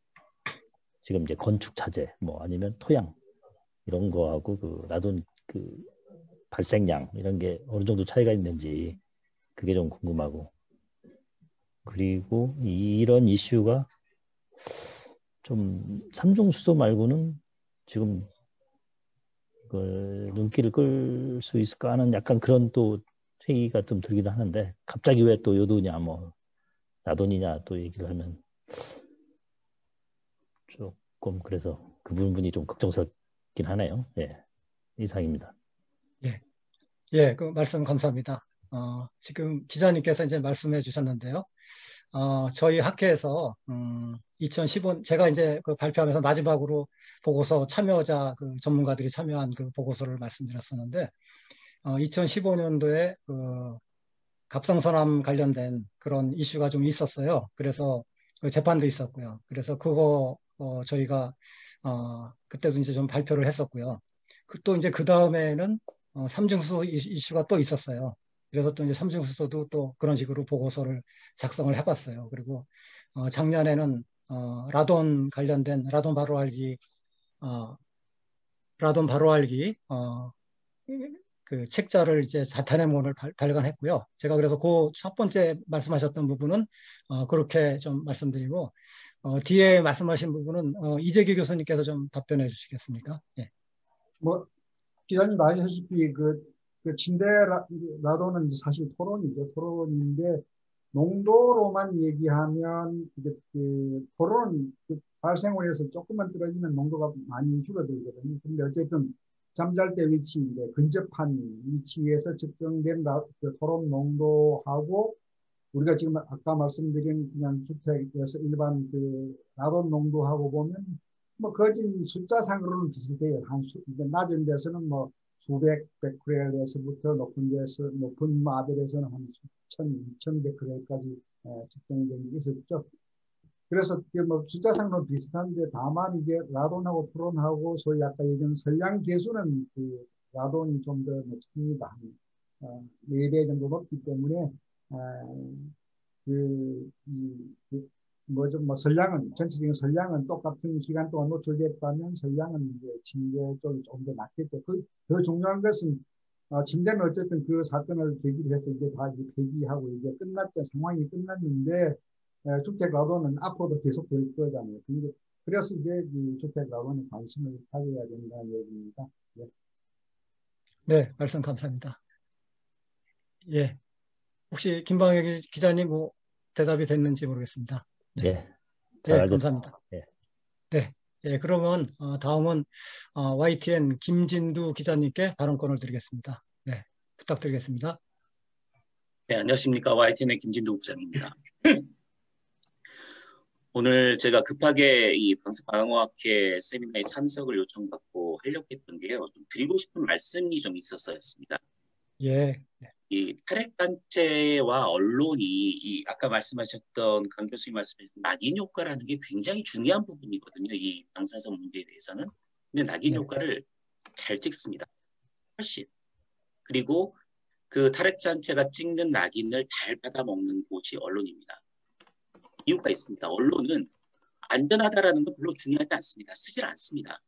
지금 이제 건축 자재 뭐 아니면 토양 이런 거하고 라돈 발생량 이런 게 어느 정도 차이가 있는지 그게 좀 궁금하고 그리고 이런 이슈가 좀 삼중수소 말고는 지금 눈길을 끌 수 있을까 하는 약간 그런 또 회의가 좀 들기도 하는데 갑자기 왜 또 요도냐 뭐 라돈이냐 또 얘기를 하면 조금 그래서 그 부분이 좀 걱정스럽긴 하네요. 예, 이상입니다. 예, 예, 그 말씀 감사합니다. 지금 기자님께서 이제 말씀해 주셨는데요. 저희 학회에서 2015 제가 이제 그 발표하면서 마지막으로 보고서 참여자 그 전문가들이 참여한 그 보고서를 말씀드렸었는데 2015년도에 그 갑상선암 관련된 그런 이슈가 좀 있었어요. 그래서 그 재판도 있었고요. 그래서 그거 저희가 그때도 이제 좀 발표를 했었고요. 또 이제 그 다음에는 삼중수소 이슈가 또 있었어요. 그래서 또 이제 삼중수소도 또 그런 식으로 보고서를 작성을 해봤어요. 그리고 작년에는 라돈 관련된 라돈 바로 알기 그 책자를 이제 자탄해문을 발간했고요. 제가 그래서 그 첫 번째 말씀하셨던 부분은 그렇게 좀 말씀드리고 뒤에 말씀하신 부분은 이재기 교수님께서 좀 답변해 주시겠습니까? 예. 뭐 기자님 아시다시피 그 침대 라도는 사실 토론이죠. 토론인데 농도로만 얘기하면 그 토론 발생원에서 조금만 떨어지면 농도가 많이 줄어들거든요. 근데 어쨌든 잠잘 때 위치인데 근접한 위치에서 측정된 그 토론 농도하고 우리가 지금 아까 말씀드린 그냥 주택에서 일반 그 라돈 농도하고 보면 뭐 거진 숫자상으로는 비슷해요. 이제 낮은 데서는 뭐 수백 베크렐에서부터 높은 마들에서는 한 수천, 2천 베크렐까지 측정된 게 있었죠. 그래서 뭐 숫자상으로 비슷한데 다만 이게 라돈하고 프론하고 소위 아까 얘기한 선량 계수는 그 라돈이 좀 더 높습니다. 4배 정도 높기 때문에 선량은 전체적인 선량은 똑같은 기간 동안 노출됐다면 선량은 이제 침대 쪽이 좀 더 낫겠죠. 더 중요한 것은 침대는 어쨌든 그 사건을 계기로 해서 이제 다 이제 폐기하고 이제 끝났죠. 상황이 끝났는데 주택 라돈은 앞으로도 계속 될 거잖아요. 그래서 이제 이 주택 라돈에 관심을 가져야 된다는 얘기입니다. 예. 네, 말씀 감사합니다. 예, 혹시 김방혁 기자님 뭐 대답이 됐는지 모르겠습니다. 네. 예, 잘 예, 알겠습니다. 감사합니다. 예. 네, 예, 그러면 다음은 YTN 김진두 기자님께 발언권을 드리겠습니다. 네, 부탁드리겠습니다. 네, 안녕하십니까. YTN의 김진두 부장입니다. 오늘 제가 급하게 이 방사방어학회 세미나에 참석을 요청받고 하려고 했던 게요. 좀 드리고 싶은 말씀이 좀 있었습니다. 예. 이 탈핵단체와 언론이 이 아까 말씀하셨던 강 교수님 말씀하신 낙인 효과라는 게 굉장히 중요한 부분이거든요. 이 방사선 문제에 대해서는. 근데 낙인 효과를 잘 찍습니다. 훨씬. 그리고 그 탈핵단체가 찍는 낙인을 잘 받아먹는 곳이 언론입니다. 이유가 있습니다. 언론은 안전하다라는 건 별로 중요하지 않습니다. 쓰질 않습니다.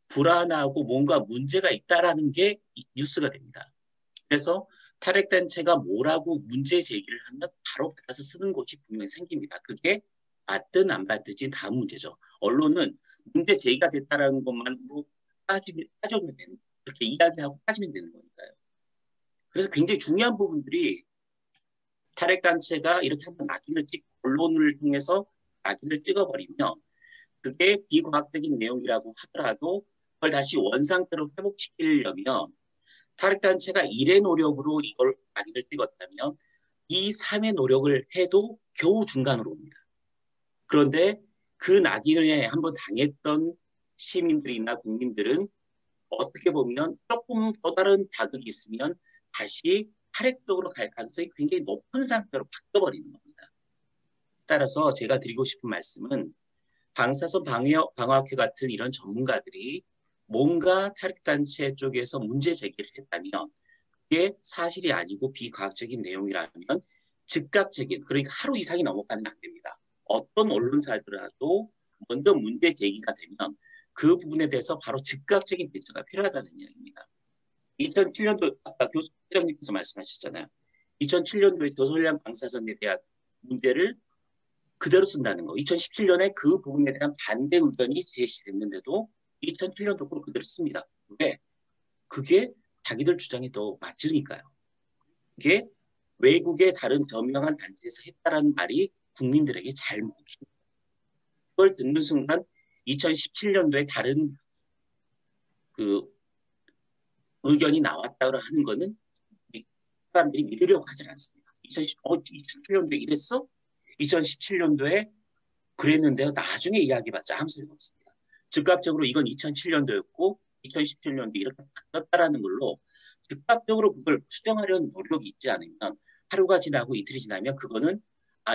불안하고 뭔가 문제가 있다라는 게 뉴스가 됩니다. 그래서 탈핵단체가 뭐라고 문제 제기를 하면 바로 받아서 쓰는 곳이 분명히 생깁니다. 그게 맞든 안 받든지 다음 문제죠. 언론은 문제 제기가 됐다라는 것만으로 따져면 되는, 그렇게 이야기하고 따지면 되는 거니까요. 그래서 굉장히 중요한 부분들이 탈핵단체가 이렇게 한번 낙인을 찍고 언론을 통해서 낙인을 찍어버리면 그게 비과학적인 내용이라고 하더라도 그걸 다시 원상태로 회복시키려면 탈핵단체가 1의 노력으로 이걸 낙인을 찍었다면 2, 3의 노력을 해도 겨우 중간으로 옵니다. 그런데 그 낙인을 한번 당했던 시민들이나 국민들은 어떻게 보면 조금 더 다른 자극이 있으면 다시 탈핵적으로 갈 가능성이 굉장히 높은 상태로 바뀌어버리는 겁니다. 따라서 제가 드리고 싶은 말씀은 방사선 방어학회 같은 이런 전문가들이 뭔가 탈핵단체 쪽에서 문제 제기를 했다면 그게 사실이 아니고 비과학적인 내용이라면 즉각적인, 그러니까 하루 이상이 넘어가면 안 됩니다. 어떤 언론사들라도 먼저 문제 제기가 되면 그 부분에 대해서 바로 즉각적인 대처가 필요하다는 이야기입니다. 2007년도 아까 교수님께서 말씀하셨잖아요. 2007년도에 저소량 방사선에 대한 문제를 그대로 쓴다는 거. 2017년에 그 부분에 대한 반대 의견이 제시됐는데도 2007년도 걸 그대로 씁니다. 왜? 그게 자기들 주장이 더 맞으니까요. 그게 외국의 다른 저명한 단체에서 했다라는 말이 국민들에게 잘 먹힙니다. 그걸 듣는 순간 2017년도에 다른 그 의견이 나왔다고 하는 거는 사람들이 믿으려고 하지 않습니다. 2017년도에 이랬어? 2017년도에 그랬는데요. 나중에 이야기해봤자 아무 소용 없습니다. 즉각적으로 이건 2007년도였고 2017년도 이렇게 바뀌었다라는 걸로 즉각적으로 그걸 수정하려는 노력이 있지 않으면 하루가 지나고 이틀이 지나면 그거는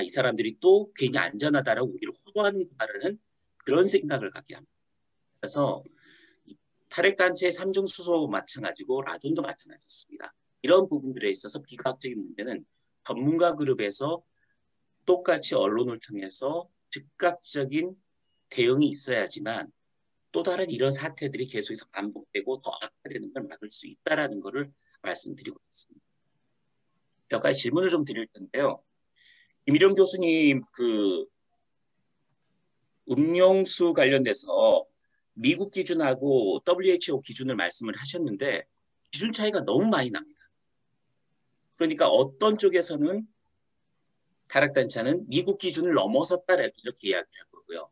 이 사람들이 또 괜히 안전하다라고 우리를 호도하는구나라는 그런 생각을 갖게 합니다. 그래서 탈핵단체의 삼중수소 마찬가지고 라돈도 마찬가지였습니다. 이런 부분들에 있어서 비과학적인 문제는 전문가 그룹에서 똑같이 언론을 통해서 즉각적인 대응이 있어야지만 또 다른 이런 사태들이 계속해서 반복되고 더 악화되는 걸 막을 수 있다는 것을 말씀드리고 있습니다. 몇 가지 질문을 좀 드릴 텐데요. 김일영 교수님 그 음용수 관련돼서 미국 기준하고 WHO 기준을 말씀을 하셨는데 기준 차이가 너무 많이 납니다. 그러니까 어떤 쪽에서는 탈핵단체는 미국 기준을 넘어섰다 이렇게 이야기를 할 거고요.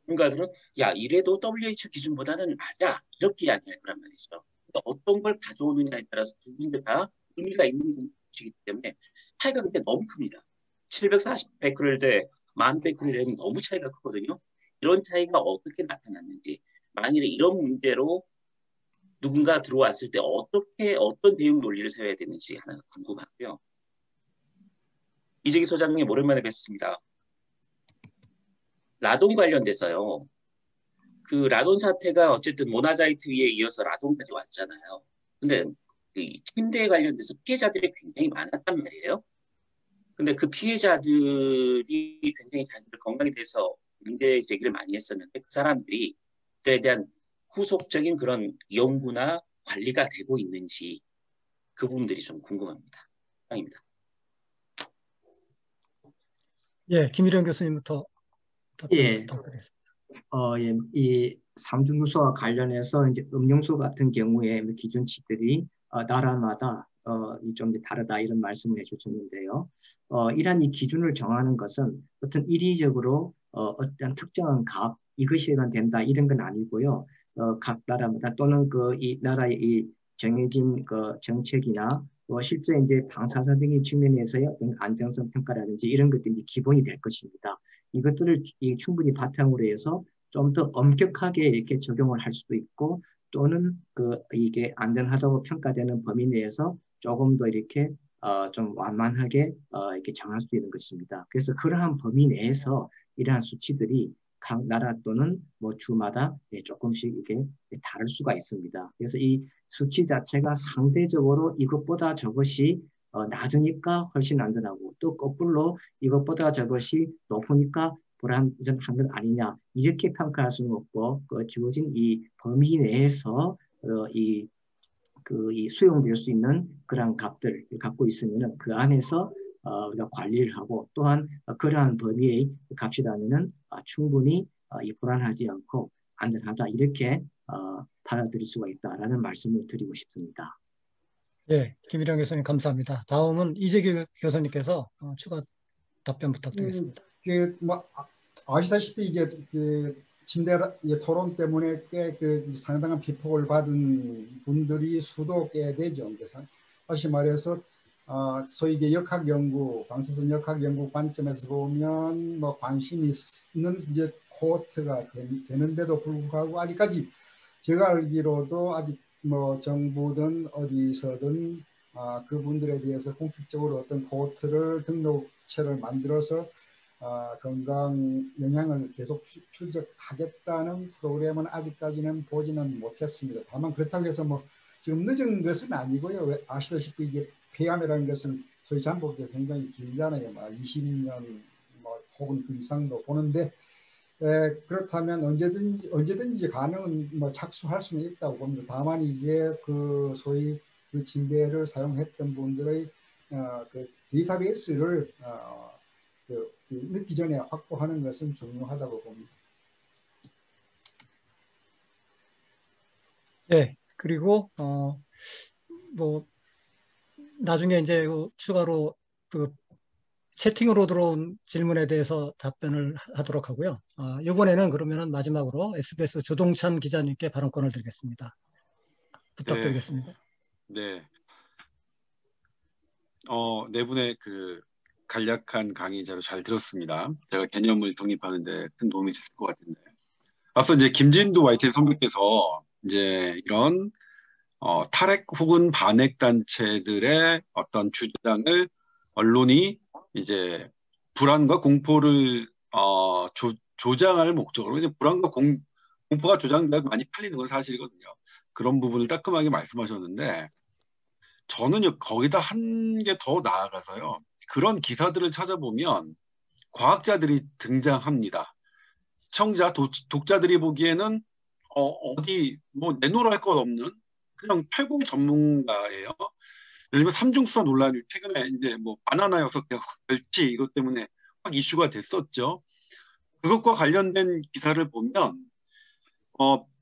전문가들은 야 이래도 WHO 기준보다는 맞아 이렇게 이야기할 거란 말이죠. 그러니까 어떤 걸 가져오느냐에 따라서 두 군데 다 의미가 있는 것이기 때문에 차이가 근데 너무 큽니다. 740 베크렐 대 10,000 베크렐은 너무 차이가 크거든요. 이런 차이가 어떻게 나타났는지 만일에 이런 문제로 누군가 들어왔을 때 어떤 대응 논리를 세워야 되는지 하나 궁금하고요. 이재기 소장님 오랜만에 뵙습니다. 라돈 관련돼서요. 그 라돈 사태가 어쨌든 모나자이트에 이어서 라돈까지 왔잖아요. 근데 그 침대에 관련돼서 피해자들이 굉장히 많았단 말이에요. 근데 그 피해자들이 굉장히 자기들 건강에 대해서 문제 제기를 많이 했었는데 그 사람들이 그에 대한 후속적인 그런 연구나 관리가 되고 있는지 그 부분들이 좀 궁금합니다. 이상입니다. 예, 김일영 교수님부터 답변 예. 부탁드리겠습니다. 예, 이 삼중수소와 관련해서 이제 음용수 같은 경우에 기준치들이 나라마다 좀 다르다 이런 말씀을 해주셨는데요. 이러한 이 기준을 정하는 것은 어떤 인위적으로 어떤 특정한 값 이것이 된다 이런 건 아니고요. 각 나라마다 또는 이 나라의 이 정해진 그 정책이나 실제 이제 방사선적인 측면에서의 어떤 안정성 평가라든지 이런 것들이 이제 기본이 될 것입니다. 이것들을 충분히 바탕으로 해서 좀 더 엄격하게 이렇게 적용을 할 수도 있고 또는 이게 안전하다고 평가되는 범위 내에서 조금 더 이렇게 좀 완만하게 이렇게 정할 수 있는 것입니다. 그래서 그러한 범위 내에서 이러한 수치들이 각 나라 또는 뭐 주마다 조금씩 이게 다를 수가 있습니다. 그래서 이 수치 자체가 상대적으로 이것보다 저것이 낮으니까 훨씬 안전하고 또 거꾸로 이것보다 저것이 높으니까 불안전한 건 아니냐 이렇게 평가할 수는 없고 주어진 이 범위 내에서 이 수용될 수 있는 그런 값들을 갖고 있으면은 그 안에서 우리가 관리를 하고 또한 그러한 범위의 값이라면은 충분히 불안하지 않고 안전하다 이렇게 받아들일 수가 있다라는 말씀을 드리고 싶습니다. 예, 김일영 교수님 감사합니다. 다음은 이재기 교수님께서 추가 답변 부탁드리겠습니다. 아시다시피 이게 침대 토론 때문에 꽤 상당한 비폭을 받은 분들이 수도 꽤 되죠. 그래서 다시 말해서 소위 이게 역학 연구, 방사선 역학 연구 관점에서 보면 뭐 관심이 있는 이제 코호트가 되는데도 불구하고 아직까지 제가 알기로도 아직 뭐 정부든 어디서든 그분들에 대해서 공식적으로 어떤 코호트를 등록체를 만들어서 건강 영향을 계속 추적하겠다는 프로그램은 아직까지는 보지는 못했습니다. 다만 그렇다고 해서 뭐 지금 늦은 것은 아니고요. 아시다시피 이제 폐암이라는 것은 소위 잠복기가 굉장히 길잖아요. 20년 뭐 혹은 그 이상도 보는데 그렇다면 언제든지 가능은 뭐 착수할 수는 있다고 봅니다. 다만 이제 그 소위 그 침대를 사용했던 분들의 그 데이터베이스를 늦기 전에 확보하는 것은 중요하다고 봅니다. 네, 그리고 뭐 나중에 이제 추가로 채팅으로 들어온 질문에 대해서 답변을 하도록 하고요. 이번에는 그러면은 마지막으로 SBS 조동찬 기자님께 발언권을 드리겠습니다. 부탁드리겠습니다. 네. 네 분의 그 간략한 강의 잘 들었습니다. 제가 개념을 정립하는데 큰 도움이 됐을 것 같은데. 앞서 이제 김진두 YTN 선배께서 이제 이런 탈핵 혹은 반핵 단체들의 어떤 주장을 언론이 이제 불안과 공포를 조장할 목적으로, 이제 불안과 공포가 조장돼서 많이 팔리는 건 사실이거든요. 그런 부분을 따끔하게 말씀하셨는데, 저는 거기다 한 개 더 나아가서요, 그런 기사들을 찾아보면 과학자들이 등장합니다. 시청자, 독자들이 보기에는 어디 뭐 내놓을 것 없는 그냥 최고 전문가예요. 예를 들면 삼중수사 논란이 최근에 이제 뭐 바나나 6개 멸치 이것 때문에 확 이슈가 됐었죠. 그것과 관련된 기사를 보면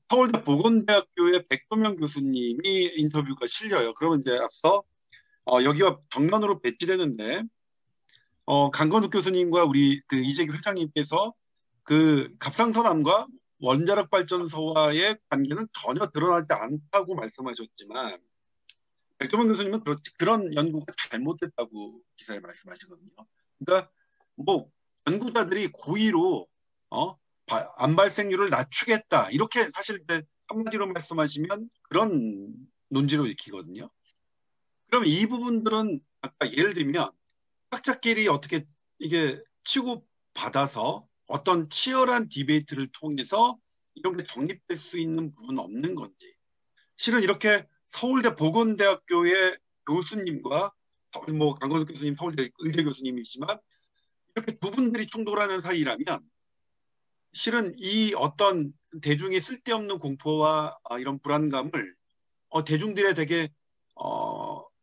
서울대 보건대학교의 백도명 교수님이 인터뷰가 실려요. 그러면 이제 앞서 여기가 정면으로 배치되는데 강건욱 교수님과 우리 그 이재규 회장님께서 그 갑상선암과 원자력 발전소와의 관계는 전혀 드러나지 않다고 말씀하셨지만, 백도명 교수님은 그런 연구가 잘못됐다고 기사에 말씀하시거든요. 그러니까 뭐 연구자들이 고의로 암 발생률을 낮추겠다 이렇게 사실 한마디로 말씀하시면 그런 논지로 읽히거든요. 그럼 이 부분들은 아까 예를 들면 학자끼리 어떻게 이게 치고받아서 어떤 치열한 디베이트를 통해서 이런 게 정립될 수 있는 부분은 없는 건지, 실은 이렇게 서울대 보건대학교의 교수님과 뭐 강건석 교수님, 서울대 의대 교수님이지만 이렇게 두 분들이 충돌하는 사이라면 실은 이 어떤 대중의 쓸데없는 공포와 이런 불안감을 대중들의 되게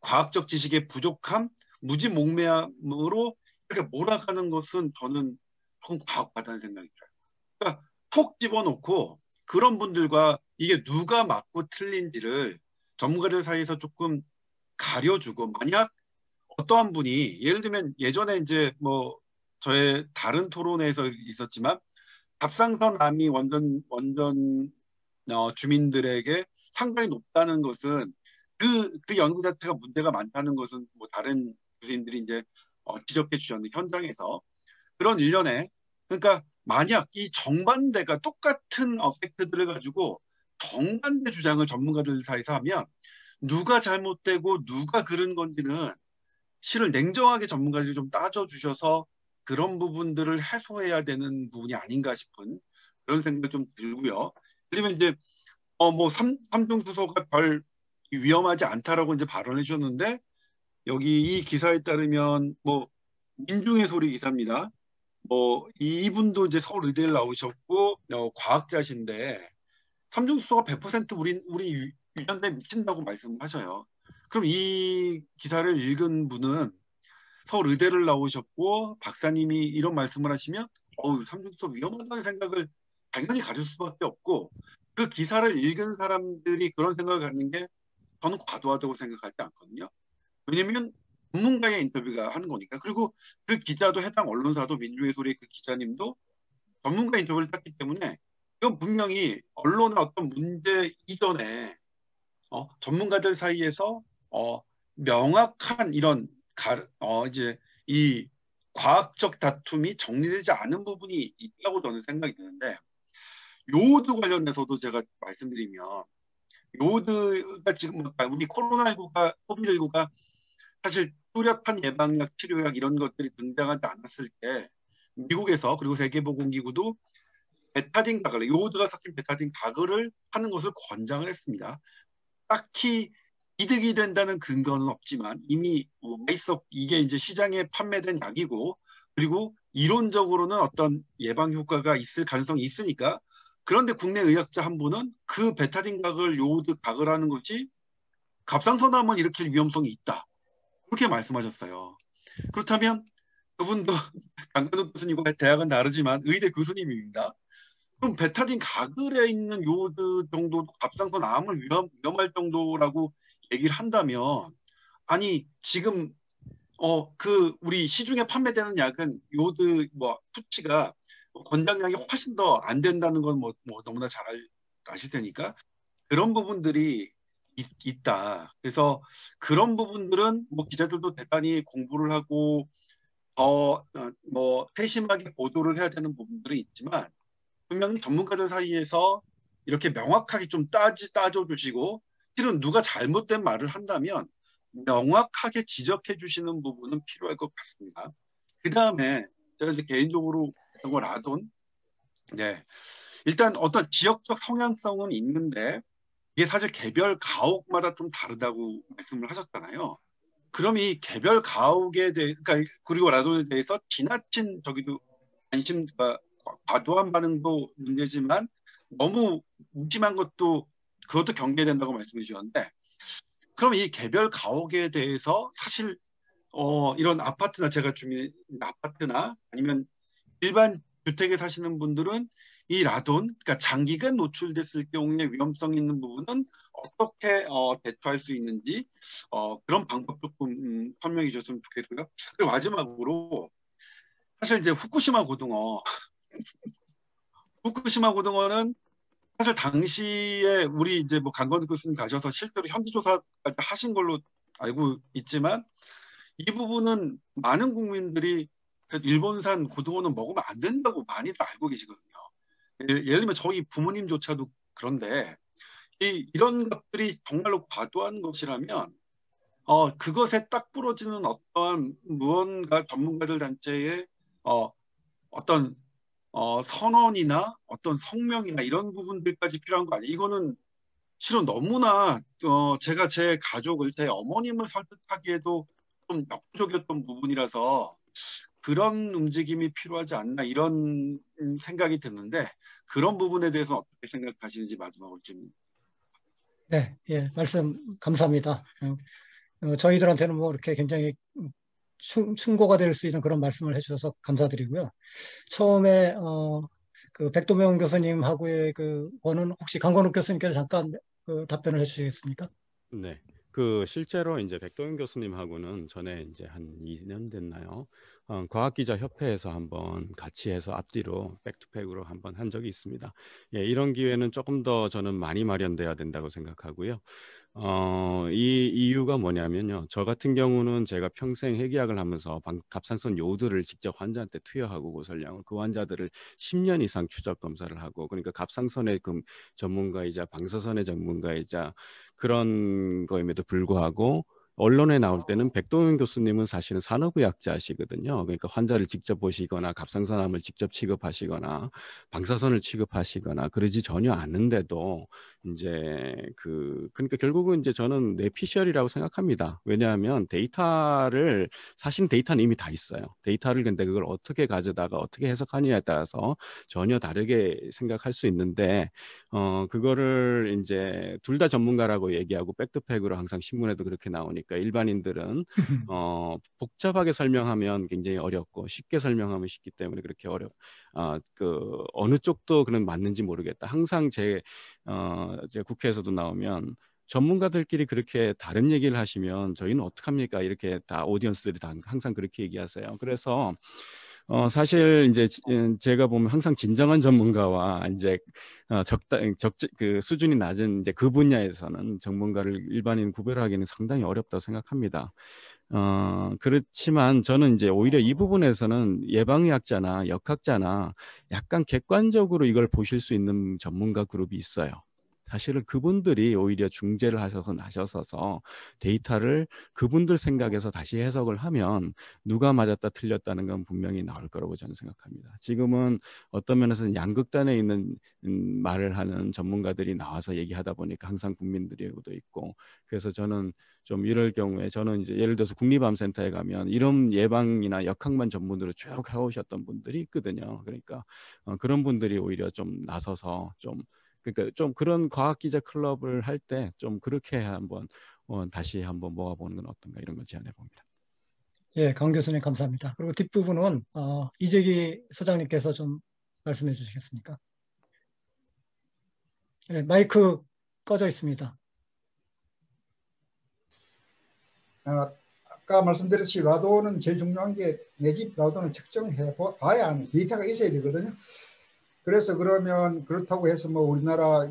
과학적 지식의 부족함, 무지몽매함으로 이렇게 몰아가는 것은 저는 조금 과학하다는 생각이 들어요. 그러니까 톡 집어넣고 그런 분들과 이게 누가 맞고 틀린지를 전문가들 사이에서 조금 가려주고, 만약 어떠한 분이 예를 들면 예전에 이제 뭐 저의 다른 토론회에서 있었지만 갑상선암이 원전 주민들에게 상당히 높다는 것은 그 연구 자체가 문제가 많다는 것은 뭐 다른 교수님들이 이제 지적해 주셨는데, 현장에서 그런 일련의, 그러니까 만약 이 정반대가 똑같은 팩트들을 가지고 정반대 주장을 전문가들 사이에서 하면 누가 잘못되고 누가 그른 건지는 실은 냉정하게 전문가들이 좀 따져주셔서 그런 부분들을 해소해야 되는 부분이 아닌가 싶은 그런 생각이 좀 들고요. 그러면 이제 뭐 삼중수소가 별 위험하지 않다라고 이제 발언해 주셨는데, 여기 이 기사에 따르면 뭐 민중의 소리 기사입니다. 뭐 이분도 이제 서울의대를 나오셨고 과학자신데 삼중수소가 100% 우리 유전자에 미친다고 말씀하셔요. 그럼 이 기사를 읽은 분은 서울의대를 나오셨고 박사님이 이런 말씀을 하시면 삼중수소 위험하다는 생각을 당연히 가질 수밖에 없고, 그 기사를 읽은 사람들이 그런 생각을 갖는 게 저는 과도하다고 생각하지 않거든요. 왜냐하면 전문가의 인터뷰가 하는 거니까. 그리고 그 기자도, 해당 언론사도, 민중의 소리 그 기자님도 전문가 인터뷰를 땄기 때문에 이건 분명히 언론의 어떤 문제 이전에 전문가들 사이에서 명확한 이런 이제 이 과학적 다툼이 정리되지 않은 부분이 있다고 저는 생각이 드는데, 요오드 관련해서도 제가 말씀드리면, 요오드가 지금 우리 코비드19가 사실 뚜렷한 예방약, 치료약 이런 것들이 등장하지 않았을 때 미국에서, 그리고 세계보건기구도 베타딘 가글, 요오드가 섞인 베타딘 가글을 하는 것을 권장을 했습니다. 딱히 이득이 된다는 근거는 없지만 이미 이게 이제 시장에 판매된 약이고, 그리고 이론적으로는 어떤 예방 효과가 있을 가능성이 있으니까. 그런데 국내 의학자 한 분은 그 베타딘 가글, 요오드 가글 하는 것이 갑상선암을 일으킬 위험성이 있다, 그렇게 말씀하셨어요. 그렇다면 그분도 강건욱 교수님과 대학은 다르지만 의대 교수님입니다. 그럼 베타딘 가글에 있는 요오드 정도 갑상선암을 위험할 정도라고 얘기를 한다면, 아니 지금 우리 시중에 판매되는 약은 요드 뭐 수치가 권장량이 훨씬 더 안 된다는 건 뭐 너무나 잘 아실 테니까 그런 부분들이 있다. 그래서 그런 부분들은 뭐 기자들도 대단히 공부를 하고 뭐 세심하게 보도를 해야 되는 부분들이 있지만 분명히 전문가들 사이에서 이렇게 명확하게 좀 따져주시고 실은 누가 잘못된 말을 한다면 명확하게 지적해 주시는 부분은 필요할 것 같습니다. 그 다음에 제가 이제 개인적으로 이런 라돈, 네, 일단 어떤 지역적 성향성은 있는데 이게 사실 개별 가옥마다 좀 다르다고 말씀을 하셨잖아요. 그럼 이 개별 가옥에 대해, 그러니까 그리고 라돈에 대해서 지나친 저기도 관심과 과도한 반응도 문제지만 너무 무심한 것도 그것도 경계된다고 말씀해 주셨는데 그럼 이 개별 가옥에 대해서 사실 이런 아파트나 제가 주민 아파트나 아니면 일반 주택에 사시는 분들은 이 라돈, 그러니까 장기간 노출됐을 경우에 위험성 있는 부분은 어떻게 대처할 수 있는지 그런 방법 조금 설명해 주셨으면 좋겠고요. 그리고 마지막으로 사실 이제 후쿠시마 고등어는 사실 당시에 우리 이제 뭐 강건우 교수님 가셔서 실제로 현지 조사까지 하신 걸로 알고 있지만 이 부분은 많은 국민들이 일본산 고등어는 먹으면 안 된다고 많이들 알고 계시거든요. 예를 들면 저희 부모님조차도 그런데 이런 것들이 정말로 과도한 것이라면 그것에 딱 부러지는 어떠한 무언가 전문가들 단체의 어떤 선언이나 어떤 성명이나 이런 부분들까지 필요한 거 아니에요. 이거는 실은 너무나 제가 제 가족을 제 어머님을 설득하기에도 좀 역부족이었던 부분이라서 그런 움직임이 필요하지 않나 이런 생각이 드는데 그런 부분에 대해서 어떻게 생각하시는지 마지막으로 질문. 네, 예, 말씀 감사합니다. 저희들한테는 뭐 이렇게 굉장히 충고가 될 수 있는 그런 말씀을 해주셔서 감사드리고요. 처음에 그 백도명 교수님하고의 그 거는 혹시 강건욱 교수님께서 잠깐 답변을 해주시겠습니까? 네. 실제로 이제 백동윤 교수님하고는 전에 이제 한 2년 됐나요? 과학기자협회에서 한번 같이 해서 앞뒤로 백투백으로 한번 한 적이 있습니다. 예, 이런 기회는 조금 더 저는 많이 마련돼야 된다고 생각하고요. 이 이유가 뭐냐면요. 저 같은 경우는 제가 평생 핵의학을 하면서 갑상선 요드를 직접 환자한테 투여하고 고설량을 그 환자들을 10년 이상 추적 검사를 하고 그러니까 갑상선의 전문가이자 방사선의 전문가이자 그런 거임에도 불구하고 언론에 나올 때는 백동윤 교수님은 사실은 산업의학자시거든요. 그러니까 환자를 직접 보시거나 갑상선암을 직접 취급하시거나 방사선을 취급하시거나 그러지 전혀 않는데도 이제 그러니까 결국은 이제 저는 뇌피셜이라고 생각합니다. 왜냐하면 사실 데이터는 이미 다 있어요. 데이터를 근데 그걸 어떻게 가져다가 어떻게 해석하느냐에 따라서 전혀 다르게 생각할 수 있는데 그거를 이제 둘 다 전문가라고 얘기하고 백투팩으로 항상 신문에도 그렇게 나오니까 일반인들은 복잡하게 설명하면 굉장히 어렵고 쉽게 설명하면 쉽기 때문에 그렇게 어느 쪽도 그런 맞는지 모르겠다. 항상 제 국회에서도 나오면 전문가들끼리 그렇게 다른 얘기를 하시면 저희는 어떡합니까? 이렇게 다 오디언스들이 다 항상 그렇게 얘기하세요. 그래서 사실 이제 제가 보면 항상 진정한 전문가와 이제 그 수준이 낮은 이제 그 분야에서는 전문가를 일반인 구별하기는 상당히 어렵다고 생각합니다. 그렇지만 저는 이제 오히려 이 부분에서는 예방의학자나 역학자나 약간 객관적으로 이걸 보실 수 있는 전문가 그룹이 있어요. 사실은 그분들이 오히려 중재를 나서서 데이터를 그분들 생각에서 다시 해석을 하면 누가 맞았다 틀렸다는 건 분명히 나올 거라고 저는 생각합니다. 지금은 어떤 면에서는 양극단에 있는 말을 하는 전문가들이 나와서 얘기하다 보니까 항상 국민들이고도 있고 그래서 저는 좀 이럴 경우에 저는 이제 예를 들어서 국립암센터에 가면 이런 예방이나 역학만 전문으로 쭉 해오셨던 분들이 있거든요. 그러니까 그런 분들이 오히려 좀 나서서 그러니까 좀 그런 과학기자 클럽을 할 때 좀 그렇게 한번 다시 한번 모아보는 건 어떤가 이런 걸 제안해 봅니다. 예, 강 교수님 감사합니다. 그리고 뒷부분은 이재기 소장님께서 좀 말씀해 주시겠습니까? 네, 마이크 꺼져 있습니다. 아까 말씀드렸듯이 라돈은 제일 중요한 게 내 집 라돈을 측정해 봐야 하는 데이터가 있어야 되거든요. 그래서 그러면 그렇다고 해서 뭐 우리나라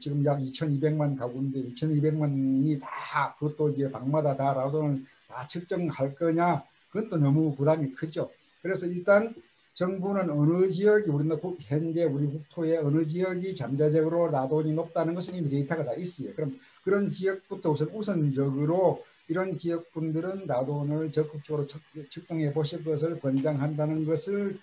지금 약 2,200만 가구인데 2,200만이 다 그것도 이제 방마다 다 라돈을 다 측정할 거냐? 그건 또 너무 부담이 크죠. 그래서 일단 정부는 어느 지역이 우리나라 현재 우리 국토의 어느 지역이 잠재적으로 라돈이 높다는 것은 이미 데이터가 다 있어요. 그럼 그런 지역부터 우선적으로 이런 지역분들은 라돈을 적극적으로 측정해 보실 것을 권장한다는 것을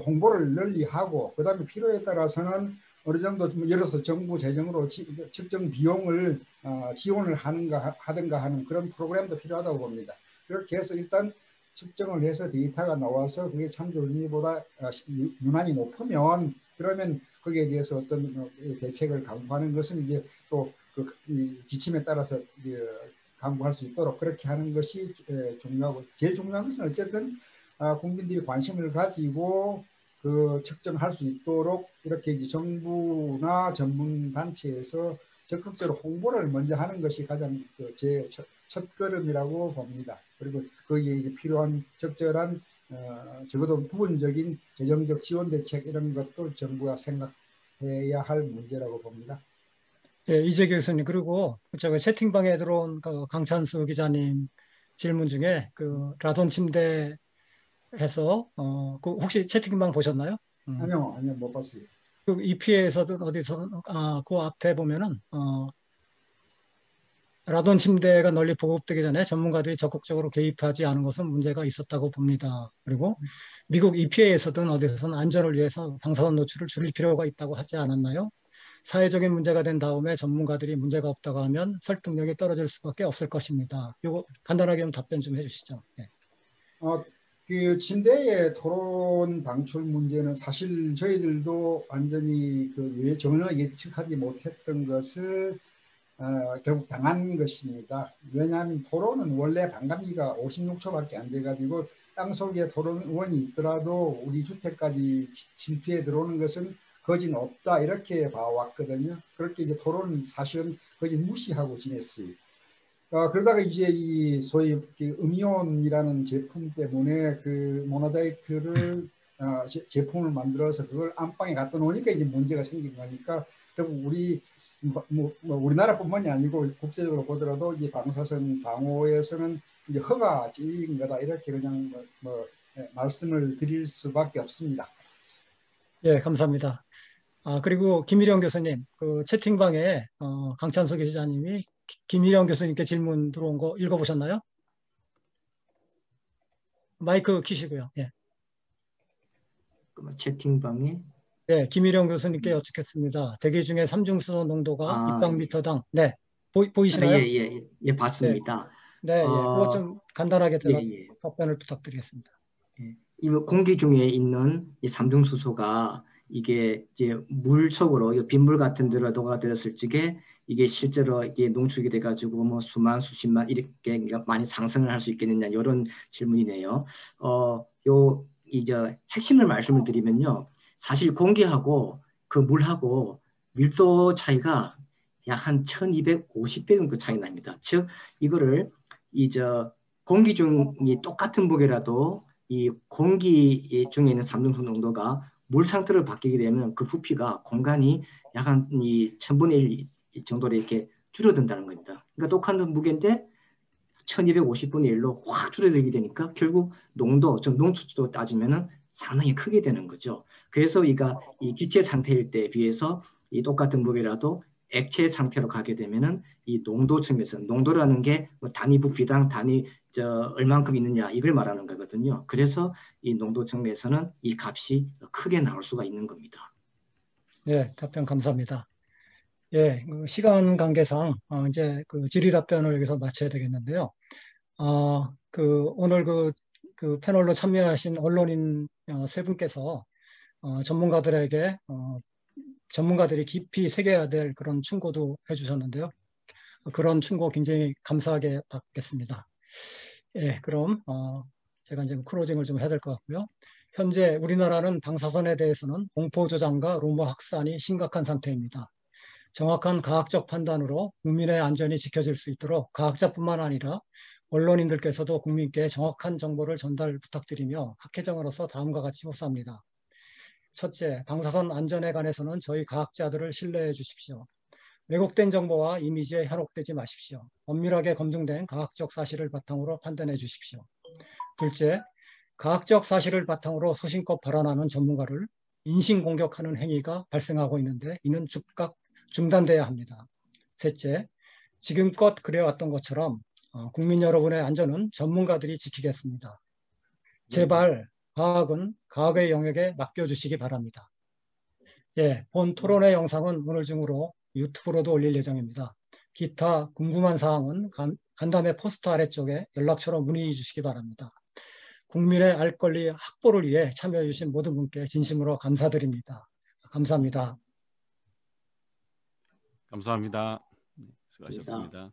홍보를 널리 하고, 그 다음에 필요에 따라서는 어느 정도 예를 들어서 정부 재정으로 측정 비용을 지원을 하든가 하는 그런 프로그램도 필요하다고 봅니다. 그렇게 해서 일단 측정을 해서 데이터가 나와서 그게 참조 의미보다 유난히 높으면 그러면 거기에 대해서 어떤 대책을 강구하는 것은 이제 또 그 지침에 따라서 강구할 수 있도록 그렇게 하는 것이 중요하고, 제일 중요한 것은 어쨌든 국민들이 관심을 가지고 그 측정할 수 있도록 이렇게 정부나 전문 단체에서 적극적으로 홍보를 먼저 하는 것이 가장 제 첫 걸음이라고 봅니다. 그리고 거기에 이제 필요한 적절한 적어도 부분적인 재정적 지원 대책 이런 것도 정부가 생각해야 할 문제라고 봅니다. 예, 이재 교수님, 그리고 제가 채팅방에 들어온 그 강찬수 기자님 질문 중에 그 라돈 침대 해서 그 혹시 채팅방 보셨나요? 아니요, 못 봤어요. 그 EPA에서든 어디서 그 앞에 보면은 라돈 침대가 널리 보급되기 전에 전문가들이 적극적으로 개입하지 않은 것은 문제가 있었다고 봅니다. 그리고 미국 EPA에서든 어디서든 안전을 위해서 방사선 노출을 줄일 필요가 있다고 하지 않았나요? 사회적인 문제가 된 다음에 전문가들이 문제가 없다고 하면 설득력이 떨어질 수밖에 없을 것입니다. 이거 간단하게 좀 답변 좀 해주시죠. 네. 그 침대의 토론 방출 문제는 사실 저희들도 완전히 전혀 예측하지 못했던 것을 결국 당한 것입니다. 왜냐하면 토론은 원래 반감기가 56초밖에 안 돼가지고 땅속에 토론원이 있더라도 우리 주택까지 침투해 들어오는 것은 거진 없다 이렇게 봐왔거든요. 그렇게 이제 토론은 사실은 거진 무시하고 지냈어요. 그러다가 이제 이 소위 음이온이라는 제품 때문에 그 모나자이트를 제품을 만들어서 그걸 안방에 갖다 놓으니까 이제 문제가 생긴 거니까 결국 우리나라뿐만이 아니고 국제적으로 보더라도 이 방사선 방호에서는 이제 허가적인 거다 이렇게 그냥 말씀을 드릴 수밖에 없습니다. 예, 감사합니다. 그리고 김일영 교수님, 그 채팅방에 강찬수 기자님이 김일영 교수님께 질문 들어온 거 읽어보셨나요? 마이크 켜시고요. 예. 채팅방에 네, 김일영 교수님께 여쭙겠습니다. 대기 중에 삼중수소 농도가 입방미터당 네, 보이시나요? 예, 봤습니다. 네, 그거 좀 간단하게 예. 답변을 부탁드리겠습니다. 예. 이 공기 중에 있는 이 삼중수소가 이게 이제 물 속으로 빗물 같은 데로 녹아들었을 적에 이게 실제로 이게 농축이 돼가지고 뭐 수만 수십만 이렇게 많이 상승을 할 수 있겠느냐 이런 질문이네요. 이제 핵심을 말씀을 드리면요, 사실 공기하고 그 물하고 밀도 차이가 약 한 1250배 정도 차이 납니다. 즉 이거를 공기 중이 똑같은 무게라도 이 공기 중에 있는 삼중수 농도가 물 상태로 바뀌게 되면 그 부피가 공간이 약 한 1000분의 1 정도로 이렇게 줄어든다는 겁니다. 그러니까 똑같은 무게인데 1250분의 1로 확 줄어들게 되니까 결국 농도, 즉 농축도 따지면은 상당히 크게 되는 거죠. 그래서 이 기체 상태일 때에 비해서 이 똑같은 무게라도 액체 상태로 가게 되면은 이 농도 측면에서 농도라는 게 뭐 단위 부피당 단위 얼만큼 있느냐 이걸 말하는 거거든요. 그래서 이 농도 측면에서는 이 값이 크게 나올 수가 있는 겁니다. 네, 답변 감사합니다. 예, 시간 관계상 이제 그 질의 답변을 여기서 마쳐야 되겠는데요. 오늘 그 패널로 참여하신 언론인 세 분께서 전문가들에게 전문가들이 깊이 새겨야 될 그런 충고도 해주셨는데요. 그런 충고 굉장히 감사하게 받겠습니다. 예, 그럼 제가 이제 클로징을 좀 해야 될 것 같고요. 현재 우리나라는 방사선에 대해서는 공포 조장과 루머 확산이 심각한 상태입니다. 정확한 과학적 판단으로 국민의 안전이 지켜질 수 있도록 과학자뿐만 아니라 언론인들께서도 국민께 정확한 정보를 전달 부탁드리며 학회정으로서 다음과 같이 호소합니다. 첫째, 방사선 안전에 관해서는 저희 과학자들을 신뢰해 주십시오. 왜곡된 정보와 이미지에 현혹되지 마십시오. 엄밀하게 검증된 과학적 사실을 바탕으로 판단해 주십시오. 둘째, 과학적 사실을 바탕으로 소신껏 발언하는 전문가를 인신공격하는 행위가 발생하고 있는데 이는 즉각 중단돼야 합니다. 셋째, 지금껏 그래왔던 것처럼 국민 여러분의 안전은 전문가들이 지키겠습니다. 제발 과학은 과학의 영역에 맡겨주시기 바랍니다. 예, 본 토론회 영상은 오늘 중으로 유튜브로도 올릴 예정입니다. 기타 궁금한 사항은 간담회 포스터 아래쪽에 연락처로 문의 주시기 바랍니다. 국민의 알 권리 확보를 위해 참여해 주신 모든 분께 진심으로 감사드립니다. 감사합니다. 감사합니다. 수고하셨습니다.